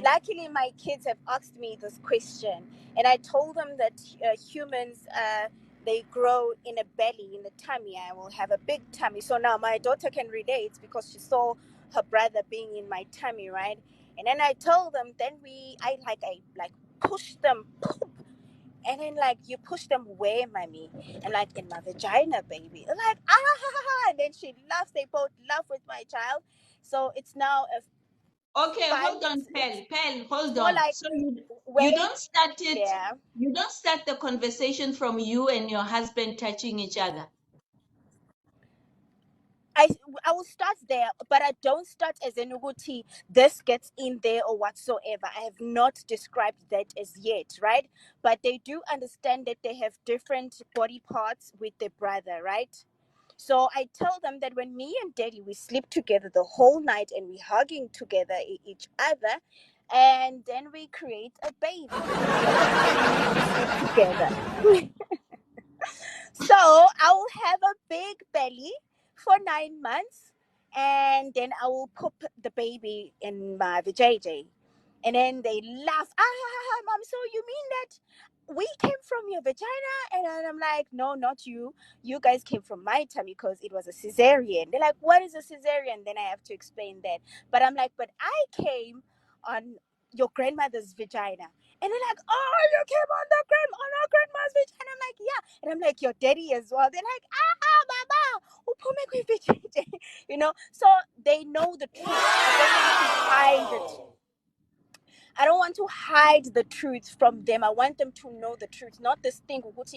Luckily, my kids have asked me this question, and I told them that humans, they grow in a belly, in a tummy. I will have a big tummy. So now my daughter can relate because she saw her brother being in my tummy, right? And then I told them. Then I push them, and then like you push them where, mommy? And like in my vagina, baby. Like and then she laughs. They both laugh with my child. So it's now a
Okay,
fun.
hold on, Pel, hold
More
on.
like
So you
where?
don't start it,
Yeah.
you don't start the conversation from you and your husband touching each other.
I, I will start there, but I don't start as a nuguti. This gets in there or whatsoever. I have not described that as yet, right? But they do understand that they have different body parts with their brother, right? So I tell them that when me and daddy, we sleep together the whole night and we hugging together each other, and then we create a baby. We sleep together. So I will have a big belly for 9 months, and then I will put the baby in my vajayjay. And then they laugh. Mom, so you mean that we came from your vagina? And then I'm like, no, not you. You guys came from my tummy because it was a cesarean. They're like, what is a cesarean? Then I have to explain that. But I'm like, but I came on your grandmother's vagina. And they're like, oh, you came on our grandma's vagina. I'm like, yeah. And I'm like, your daddy as well. They're like, mama, So they know the truth. I don't want to hide the truth from them. I want them to know the truth, not this thing because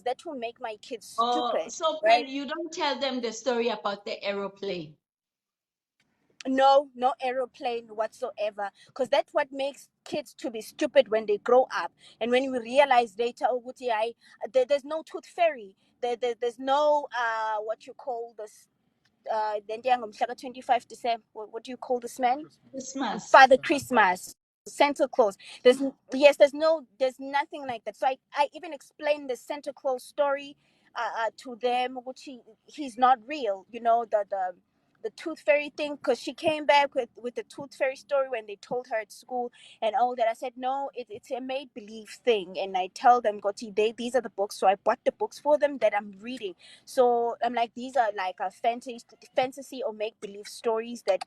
that will make my kids
Oh,
stupid,
so Pel,
right?
you don't tell them the story about the aeroplane.
No aeroplane whatsoever, because that's what makes kids to be stupid when they grow up. And when we realize later, there's no tooth fairy. There's no what you call this. then 25 December, what do you call this man?
Christmas.
Father Christmas, Santa Claus. There's nothing like that. So I even explained the Santa Claus story to them, which he's not real. The tooth fairy thing, because she came back with the tooth fairy story when they told her at school and all that. I said no, it's a make believe thing, and I tell them, Goti, these are the books. So I bought the books for them that I'm reading. So I'm like, these are like a fantasy or make believe stories that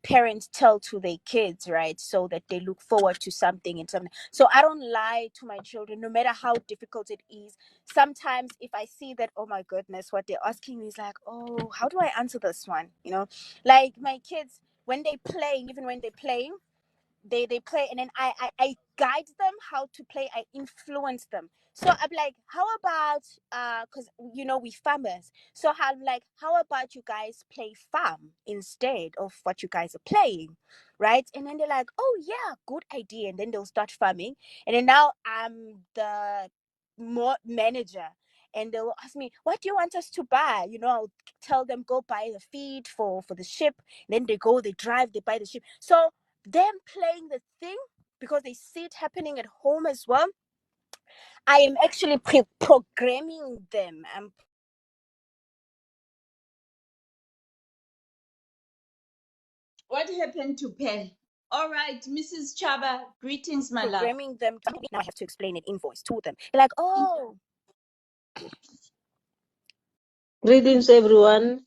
parents tell to their kids, right? So that they look forward to something and something. So I don't lie to my children, no matter how difficult it is. Sometimes if I see that, oh my goodness, what they're asking me is like, oh, how do I answer this one? Like my kids, when they play, even when they play, they play, and then I guide them how to play. I influence them. So I'm like, how about because we farmers, so I'm like, how about you guys play farm instead of what you guys are playing, right? And then they're like, oh yeah, good idea. And then they'll start farming, and then now I'm the more manager, and they'll ask me, what do you want us to buy? I'll tell them, go buy the feed for the ship. Then they go, they drive, they buy the ship. So them playing the thing, because they see it happening at home as well, I am actually programming them.
What happened to Pearl? All right, Mrs. Chaba, greetings, my love.
Programming them. Now I have to explain an invoice to them. They're like, oh.
Greetings, everyone.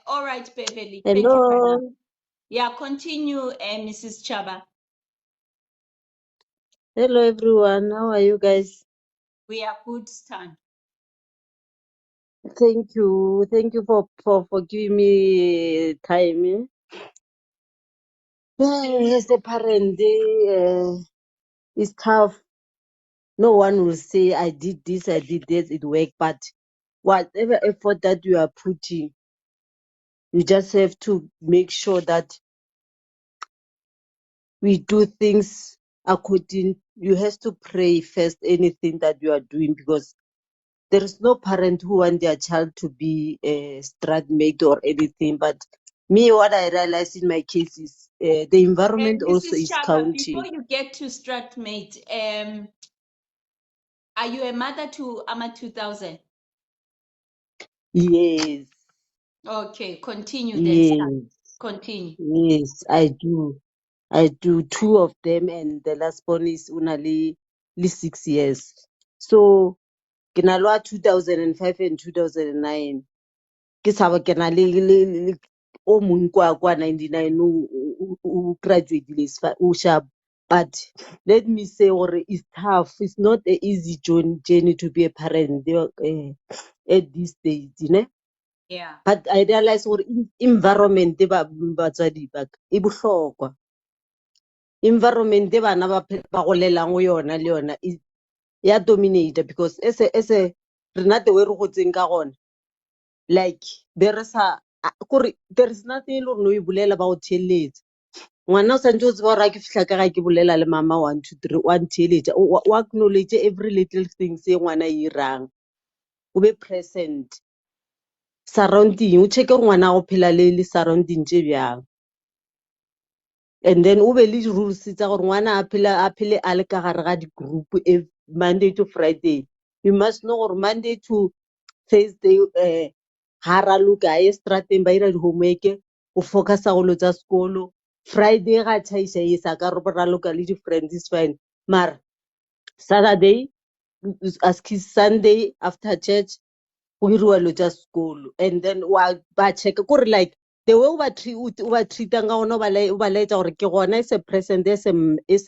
All right, Beverly. Thank you, my love.
Hello.
Yeah, continue, Mrs. Chaba.
Hello, everyone. How are you guys?
We are good, Stan.
Thank you. Thank you for giving me time. As a parent, it's tough. No one will say, I did this, I did that, it worked. But whatever effort that you are putting, you just have to make sure that we do things according. You have to pray first, anything that you are doing, because there is no parent who want their child to be a mate or anything. But me, what I realized in my case is the environment also
Mrs.
is
Chaba, before
counting.
you get to Stratmate, are you a mother to Ama2000?
Yes,
Okay, continue then,
yes,
Stan. Continue.
yes, I do. I do two of them, and the last one is only 6 years. So, Kinalwa 2005 and 2009. Ke tshaba ke na le o mongwe kwa 99 o graduatile o sharp. But let me say, or it's tough. It's not an easy journey to be a parent at this stage, you know.
Yeah.
But I realize or environment batswadi ba ka e bohlokwa. Environment bana ba golelang go yona le yona ya dominate, because ese rena the way re gotseng ka gona, like there is nothing e le gore no e bolela ba go theeletsa. Ngwana o santse o tseba gore ga ke fitlha ka ga ke bolela le mama 1 2 3 wa ntheeletša, o acknowledge every little thing se ngwana e irang, o be present surrounding, o check gore ngwana go phela le surrounding tše bjang. And then o be le rules tsa gore ngwana a phele a le ka gare ga di-group Monday to Friday. You must know gore Monday to Thursday ga raloka a ye strateng ba ira di-homework, o focusa go lo tsa sekolo. Friday ga tšhaiša esa ka re raloka le di-friends is fine, mara Saturday as Sunday after church go iriwa lo tsa sekolo. And then ba checka kore like the way o ba treatang ka gona o ba laetša gore ke gona e se present e se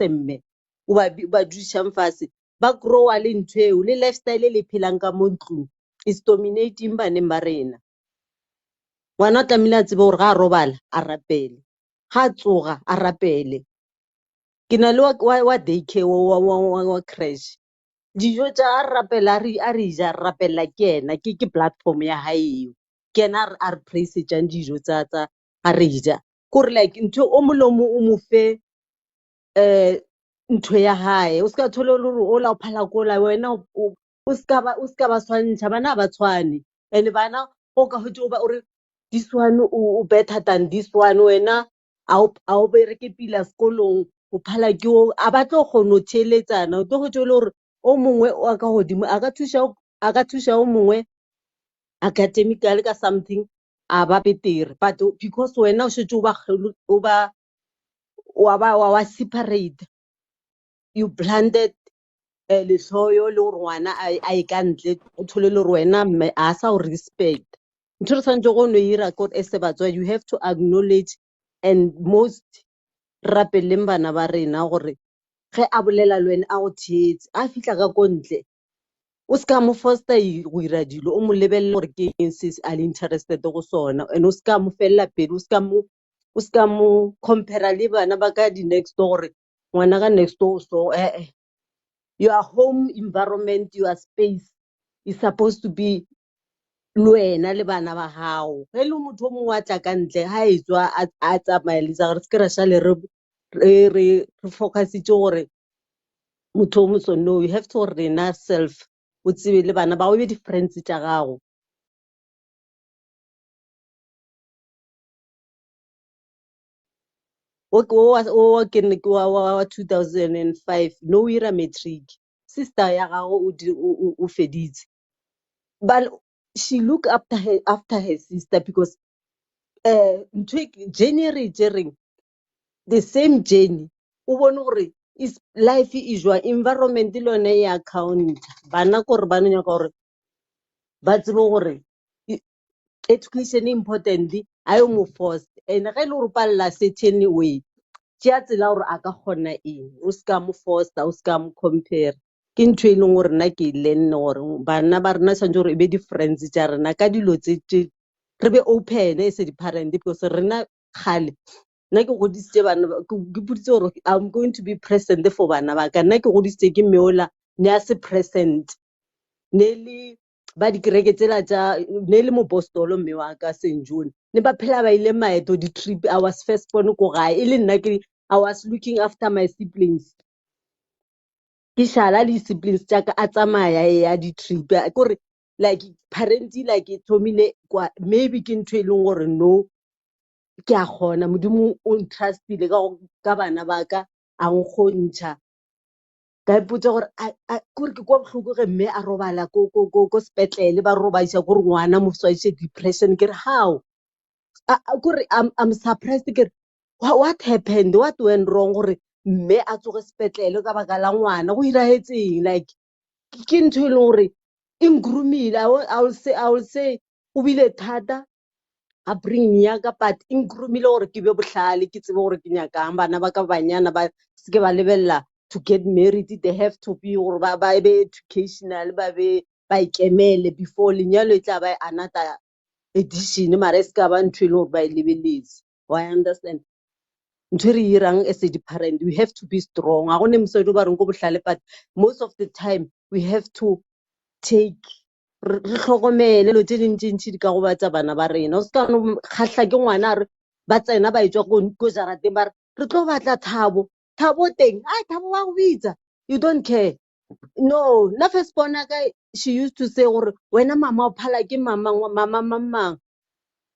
mme o ba dudišang fase, ba growa le ntho eo le lifestyle le phelang ka mo ntlong is dominating baneng ba rena. Ngwana o tlamehile a tsebe gore ga a robala a rapele, ga a tsoga a rapele. Ke na le wa daycare wa crash, dijo tša a rapela a re ja rapella ke ena, ke platform ya hae eo, ke ena a re praisetsang dijo tsa a re ja. Kore like ntho o molomo o mo fe ntho ya hae, o ska thole le gore o la o phala kola wena o ska ba tshwantsha, bana ha ba tshwane. And bana go ka hwetše o re this one o better than this one, wena a o bereke pila sekolong o phala ke o a ba tlo kgona ho theeletsana, o tlo hwetše e le gore o mongwe o ka godimo a ka thuša o mongwe academically ka something a ba betere, but because wena o šetše wa separate, you blended lehloyo le gore ngwana a e ka ntle o thole le gore wena mme a sa o respect. Ntho re tshwanetse go no ira kore ese batswadi, you have to acknowledge and most rapeleng bana ba rena gore ge a bolela le wena a go theetse a fitlha ka ko ntle o ska mo foster go ira dilo, o mo lebelele gore ke eng se a le interested go sona, and o ska mo felela pelo, o ska mo compare le bana ba ka di next door gore ngwana ka next door so your home environment, your space is supposed to be le wena le bana ba gago. Ge le motho o mongwe a tla ka ntle ga e tswa a tsamaya le tsa gore se ke ra šale re focusitše gore motho o moso. No, you have to gore rena self o tsebe le bana ba go be di-friends tša gago. o ke ne ke wa 2005 no o ira matric, sister ya gago o feditse, but she look after her sister because journey re tšereng the same journey, o bone gore is life e jwa environment le yone ya account. Bana kore ba no nyaka gore ba tsebe gore education important a yo mo force, and ge e le gore palela certain way tšea tsela gore a ka kgona eng, o ska mo foster, o ska mo compare. Ke ntho e leng gore nna ke lenne gore bana ba rena tshwanetse gore e be di-friends tša rena ka dilo tse re be open as a di-parent, because rena kgale nna ke godisitše bana ke boditse gore I'm going to be present for bana ba ka. Nna ke godisitše ke meola ne a se present, ne le ba dikereke tsela tša ne le mo Bostolo mme wa ka St John, ne ba phela ba ile maeto di-trip. I was first born ko gae, e le nna I was looking after my siblings, ke šala le siblings tša ka a tsamaya ya di-trip kore like parenti like thomile maybe ke ntho e leng gore no ke a kgona modimo o ntrustile ka bana ba ka a nkgontšha. Ka ipotsa gore kore ke kwa bohloko ge mme a robala ko sepetlele ba robaiša kore ngwana moswaiše depression, ke re how kore I'm surprised ke re what happened, what went wrong gore mme a tsoge sepetlele ka baka la ngwana, go iragetseng. Like ke ntho e leng gore e ngrumile. I will say o bile thata upbringing ya ka, but e ngrumile gore ke be bohlale, ke tsebe gore ke nyakang. Bana ba ka banyana ba seke ba lebelela to get married, they have to be gore ba be educational, ba ikemele before lenyalo e tla ba another edition, mara e seka ba ntho e leng gore ba e lebeletse. Wa understand ntho e re irang as a di-parent, we have to be strong. Ga gone mosadi o ba reng ko bohlale, but most of the time we have to take re tlhokomele lo tse dintši di ka go batsa bana ba rena. O seka no kgatlha ke ngwana a re ba tsena ba etswa ko jarateng ba re tlo batla Thabo teng, Thabo wa go bitsa, you don't care. No, nna first born ka she used to say gore wena mama o phala ke mama mamang.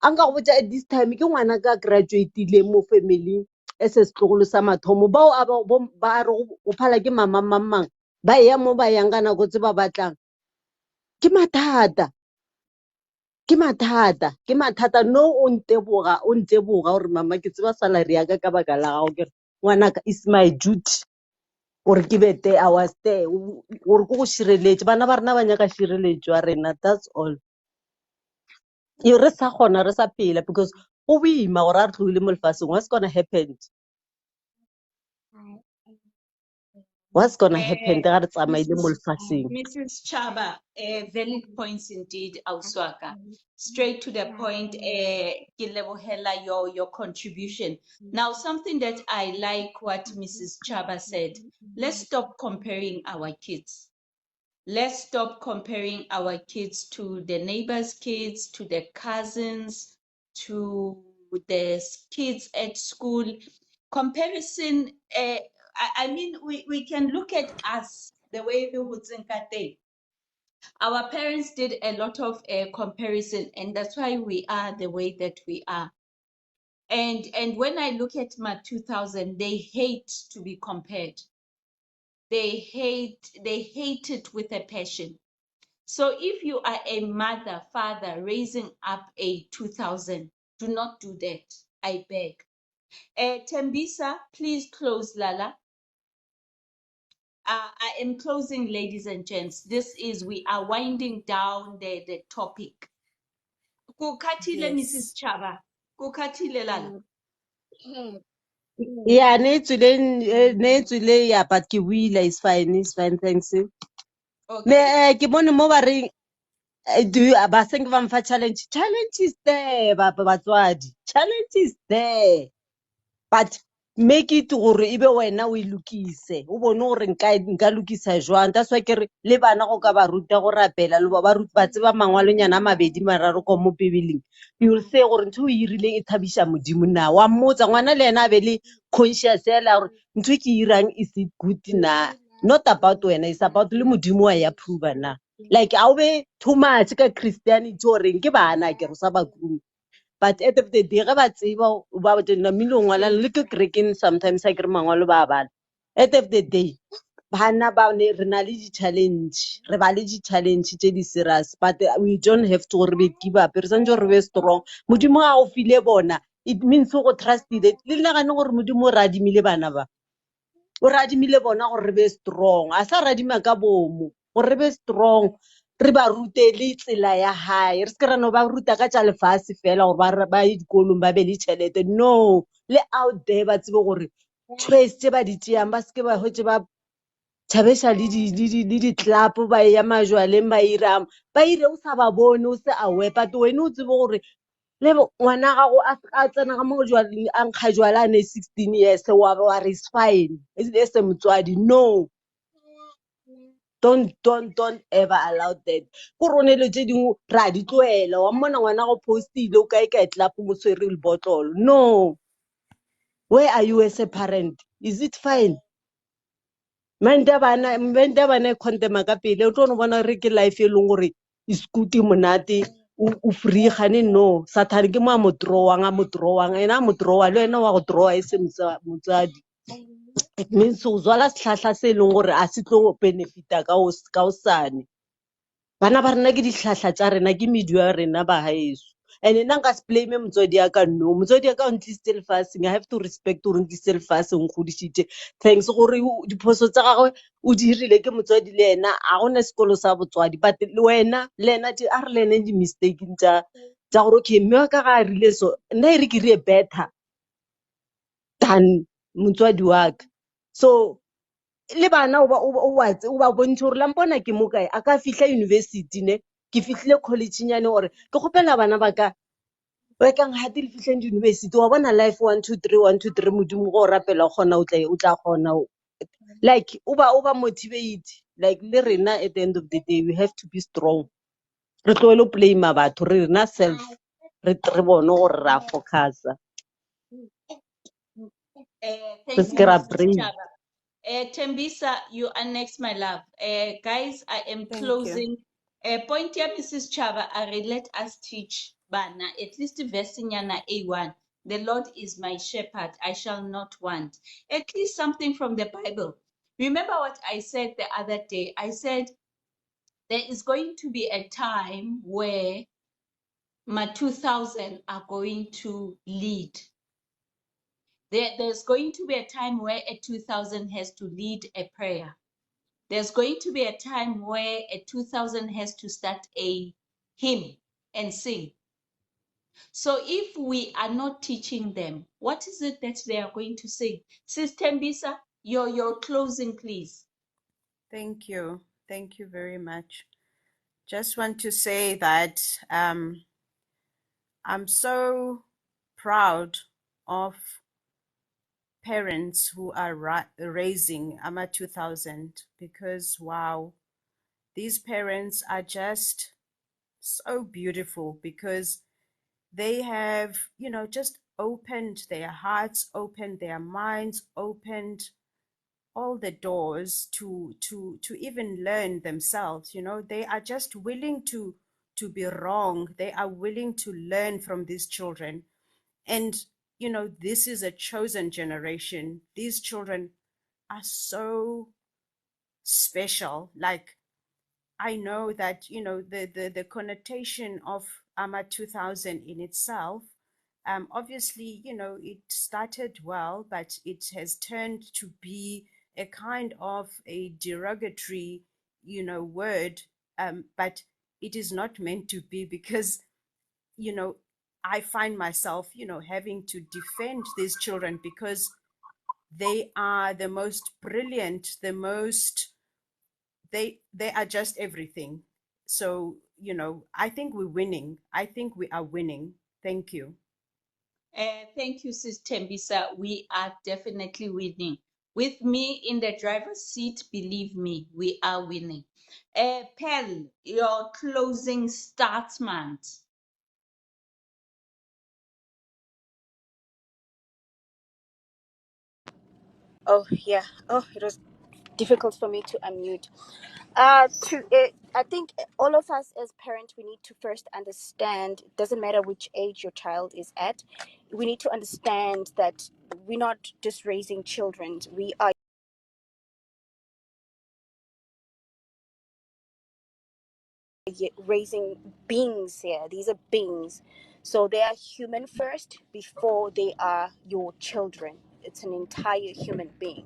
A nka go botsa at this time ke ngwana ka graduate-ile mo family se setlogolo sa mathomo, bao ba re o phala ke mama mamang ba ya mo ba yang ka nako tse ba batlang. Ke mathata no o nteboga gore mama ke tseba salary ya ka baka la gago, ke ngwanaka is my duty gore ke be there. I was there gore ko go šireletse bana ba rena ba nyaka šireletso ya rena, that's all. Re sa kgona re sa phela because go boima gore a re tlogile mo lefatsheng. What's gonna happen ga re tsamaile mo lefatsheng?
Mrs. Chaba, valid points indeed, Auswaka. Straight to the point, ke lebohela your contribution. Now, something that I like what Mrs. Chaba said, let's stop comparing our kids. Let's stop comparing our kids to the neighbors' kids, to the cousins, to the kids at school. Comparison, I mean, we can look at us the way we would think at Our parents did a lot of comparison, and that's why we are the way that we are. And when I look at my 2000, they hate to be compared. They hate it with a passion. So if you are a mother, father raising up a 2000, do not do that. I beg. Tembisa, please close, Lala. I am closing, ladies and gents. We are winding down the topic. Kukatile, Mrs.
Yes.
Chaba. Kukatile, Lala.
Yeah, ne tswile yeah, but ke buile is fine, thanks.
Okay.
Ke bone mo ba reng ba seng ba mfa challenge. Challenge is there, batswadi. Challenge is there. But make it gore ebe wena o ilukise o bone gore nka lukisa jwang. That's why ke re le bana go ka ba ruta go rapela le ba tseba mangwalonyana a mabedi mararo ko mo bebeleng. You will say gore ntho o e rileng e thabisha modimo na wa mmotsa ngwana le ena a be le conscious ela gore ntho e ke e irang is it good na, not about wena, it's about le modimo wa ya approve na. Like a o be too much ka Christianity gore ke bana ke re sa ba groom. But at the end of the day ga ba tseba ba tena milong wala le ke kerekeng sometimes I kere mangwalo ba bana. At the end of the day bana ba ne re na le di-challenge re ba le di-challenge tse di-serious, but we don't have to gore be give up re santse re be strong. Modimo a o file bona, it means o go trustile le nagane gore modimo o re adimile bana ba, o re adimile bona gore re be strong, a sa re adima ka bomo gore re be strong, re ba rute le tsela ya hae, re se ke ra no ba ruta ka tša lefase fela gore ba ye dikolong ba be le tšhelete. No, le out there ba tsebe gore choice tse ba di tšeang ba se ke ba hwetše ba tšhabešwa le di-club ba ya majwaleng ba irang ba ire o sa ba bone o se aware, but wena o tsebe gore le ngwana gago a tsena ga mo jwaleng a nkga jwala a ne 16 years wa re is fine e se motswadi. No, don't ever allow that. Ko ronelo tse dingwe ra di tloela wa mmona ngwana go postile o kae ka club mo swere le botlolo. No, where are you as a parent? Is it fine? Menta bana condemn ka pele o tlo no bona re ke life e leng gore iskuti monate o free gane. No, Satan ke mo a mo drawang ena a mo drawa le wena wa go drawa e se motsadi. It means o zwala setlhahla se e leng gore a se tlo benefita ka osane. Bana ba rena ke ditlhahla tša rena ke medu ya rena ba haeso, and nna nka se blame motswadi ya ka. No, motswadi ya ka o ntlisitse lefaseng, I have to respect gore ntlisitse lefaseng nkgodisitše. Thanks gore diphoso tsa gagwe o di dirile ke motswadi le ena a gona sekolo sa botswadi, but le wena le ena a re le ene di-mistakeng tša gore okay mme wa ka ga a rile so nna e re ke rie better than motswadi wa ka. So le bana o ba bontshe gore lampona ke mo kae a ka fihla university ne ke fihlile college nyane gore ke kgopela bana ba ka ba kang hati le fihleng di-university wa bona life 1 2 3 modimo go rapela o kgona o tla kgona like o ba motivate like le rena at the end of the day we have to be strong. Re tloele o blame batho re rena self re bone gore ra focusa re
Thank
se
you,
ke ra
Mrs.
brain.
Chaba. Tembisa, you are next, my love. Guys, I am
Thank you.
closing. Point here, Mrs. Chaba, let us teach Bana, at least verse nyana A1. The Lord is my shepherd, I shall not want. At least something from the Bible. Remember what I said the other day? I said there is going to be a time where my 2000 are going to lead. There's going to be a time where a 2000 has to lead a prayer. There's going to be a time where a 2000 has to start a hymn and sing. So if we are not teaching them, what is it that they are going to sing? Sister Mbisa, your closing, please.
Thank you. Thank you very much. Just want to say that I'm so proud of parents who are raising Ama2000 because, wow, these parents are just so beautiful because they have, just opened their hearts, opened their minds, opened all the doors to even learn themselves. You know, they are just willing to be wrong. They are willing to learn from these children. And you know, this is a chosen generation. These children are so special. Like, I know that, you know, the connotation of Ama2000 in itself, obviously, you know, it started well, but it has turned to be a kind of a derogatory, you know, word. But it is not meant to be, because, you know, I find myself, you know, having to defend these children because they are the most brilliant, the most, they are just everything. So, you know, I think we're winning. I think we are winning. Thank you.
Thank you, Sis Tembisa. We are definitely winning. With me in the driver's seat, believe me, we are winning. Pearl, your closing statement.
Oh yeah. Oh, it was difficult for me to unmute. I think all of us as parents, we need to first understand. It doesn't matter which age your child is at. We need to understand that we're not just raising children. We are raising beings here. These are beings. So they are human first before they are your children. It's an entire human being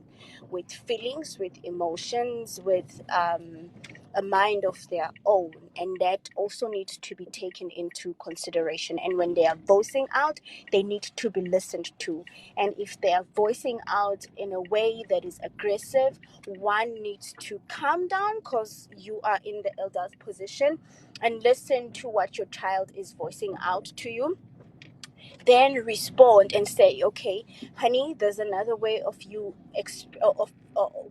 with feelings, with emotions, with a mind of their own. And that also needs to be taken into consideration. And when they are voicing out, they need to be listened to. And if they are voicing out in a way that is aggressive, one needs to calm down, because you are in the elder's position, and listen to what your child is voicing out to you. Then respond and say, okay, honey, there's another way of you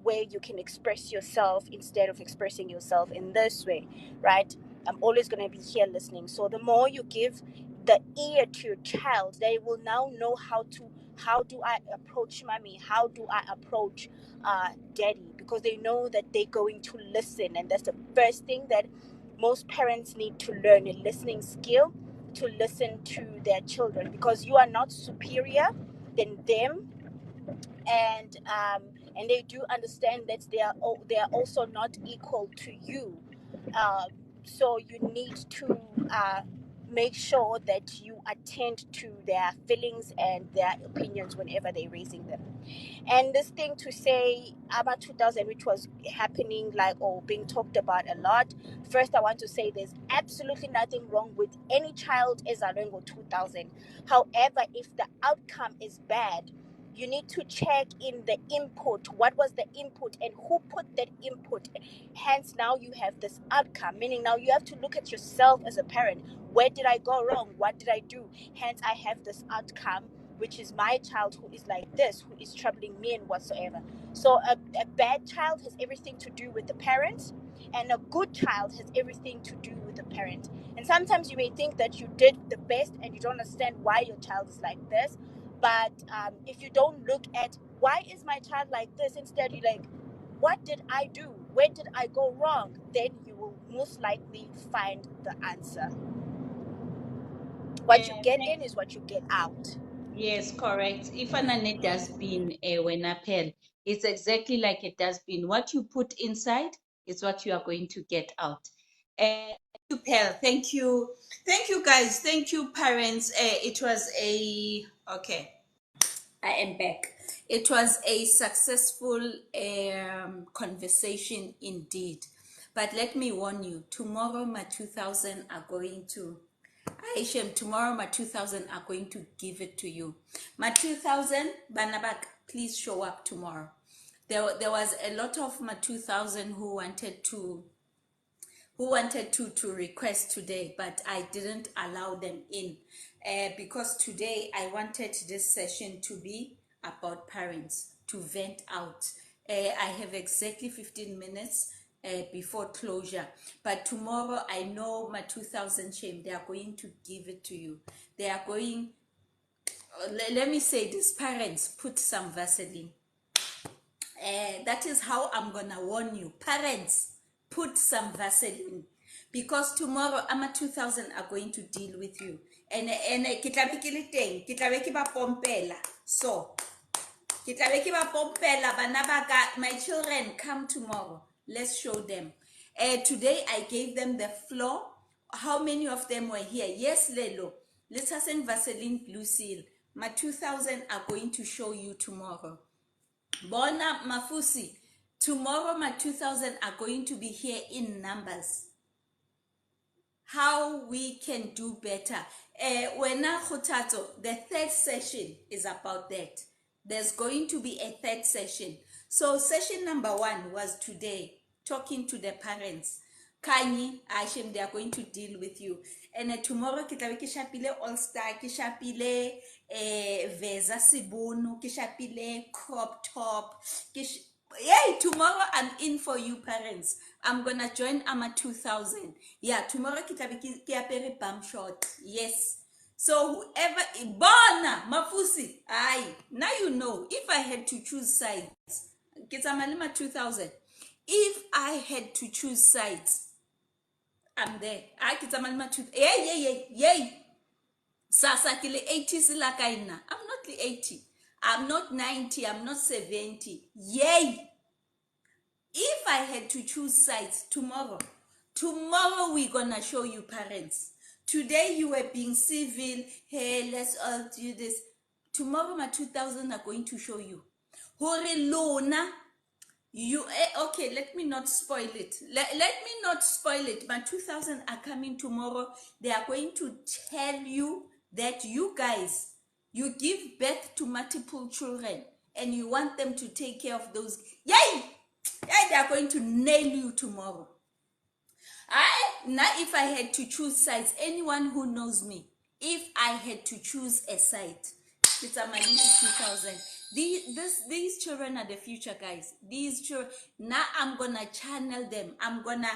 where you can express yourself instead of expressing yourself in this way, right? I'm always going to be here listening. So the more you give the ear to your child, they will now know how do I approach mommy, how do I approach daddy, because they know that they're going to listen. And that's the first thing that most parents need to learn, a listening skill, to listen to their children, because you are not superior than them. And they do understand that they are also not equal to you. So you need to make sure that you attend to their feelings and their opinions whenever they're raising them. And this thing to say about 2000, which was happening like or being talked about a lot, first I want to say there's absolutely nothing wrong with any child as a Rengo 2000. However, if the outcome is bad, you need to check in the input. What was the input and who put that input? Hence, now you have this outcome, meaning now you have to look at yourself as a parent. Where did I go wrong? What did I do? Hence, I have this outcome, which is my child who is like this, who is troubling me and whatsoever. So a bad child has everything to do with the parents, and a good child has everything to do with the parent. And sometimes you may think that you did the best and you don't understand why your child is like this. But if you don't look at why is my child like this, instead you like, what did I do? Where did I go wrong? Then you will most likely find the answer. What you get in is what you get out.
Yes, correct. If an Annette dustbin when appeal, it's exactly like a dustbin. What you put inside is what you are going to get out. Thank you, Pearl. Thank you, guys. Thank you, parents. It was a okay. I am back. It was a successful conversation indeed. But let me warn you, tomorrow my 2000 are going to Aishem, tomorrow my 2000 are going to give it to you. My 2000, Banabak, please show up tomorrow. There was a lot of my 2000 who wanted to request today, but I didn't allow them in because today I wanted this session to be about parents, to vent out. I have exactly 15 minutes before closure, but tomorrow I know my 2000 shame, they are going to give it to you. They are going, let me say this, parents, put some Vaseline. That is how I'm gonna warn you. Parents, put some Vaseline. Because tomorrow, Ama2000 are going to deal with you. And ke tla be ke le teng, ke tla be ke ba pompela. So, ke tla be ke ba pompela, bana ba ka, my children, come tomorrow. Let's show them. Today, I gave them the floor. How many of them were here? Yes, Lelo. Let us send Vaseline Blue Seal. My 2000 are going to show you tomorrow. Bona Mafusi, tomorrow my 2000 are going to be here in numbers. How we can do better. Wena Khotato, the third session is about that. There's going to be a third session. So session number 1 was today, talking to the parents. Kanye, Ashem, they are going to deal with you. And tomorrow, ke tla be ke shapile All Star, ke shapile Veza Sibunu, ke shapile crop top, Yay, tomorrow I'm in for you, parents. I'm gonna join Ama2000. Yeah, tomorrow ke tla be ke apere bum short. Yes. So whoever Bona Mafusi, now you know. If I had to choose sides, ke tsamaya le Ma2000. If I had to choose sides, I'm there. Ke tsamaya le Ma2000. Yay. Sasa ke le 80 la ka ina. I'm not the 80. I'm not 90. I'm not 70. Yay. If I had to choose sides tomorrow we're gonna show you, parents. Today you were being civil. Hey, let's all do this. Tomorrow my 2000 are going to show you. Hore Lona, you okay? Let me not spoil it. Let me not spoil it. My 2000 are coming tomorrow. They are going to tell you that you guys, you give birth to multiple children and you want them to take care of those. Yay! They are going to nail you tomorrow. Now if I had to choose sides, anyone who knows me, if I had to choose a side, it's a Maliki 2000. These children are the future, guys. These children, now I'm gonna channel them. I'm gonna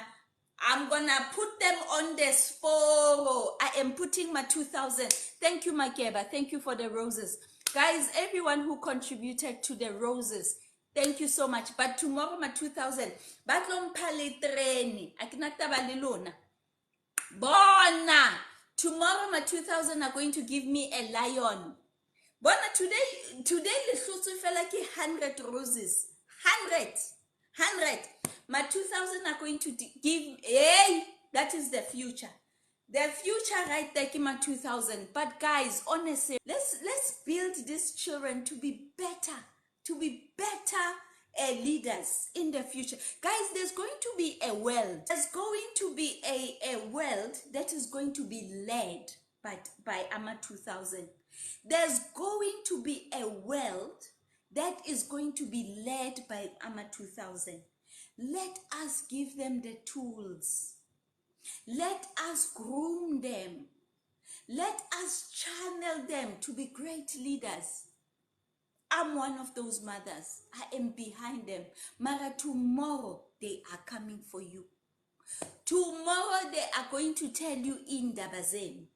put them on the sporo. I am putting my 2000. Thank you, Makeba. Thank you for the roses. Guys, everyone who contributed to the roses, thank you so much. But tomorrow, my 2000, batlong paletreni. Akinata balilona. Bona. Tomorrow, my 2000 are going to give me a lion. Bona, today, Lesotho felt like 100 roses. 100. My 2000 are going to give, that is the future. The future right there, my 2000. But guys, honestly, let's build these children to be better, leaders in the future. Guys, there's going to be a world. There's going to be a world that is going to be led by Ama2000. There's going to be a world that is going to be led by Ama2000. Let us give them the tools. Let us groom them. Let us channel them to be great leaders. I'm one of those mothers. I am behind them. Mara, tomorrow they are coming for you. Tomorrow they are going to tell you in Dabazen.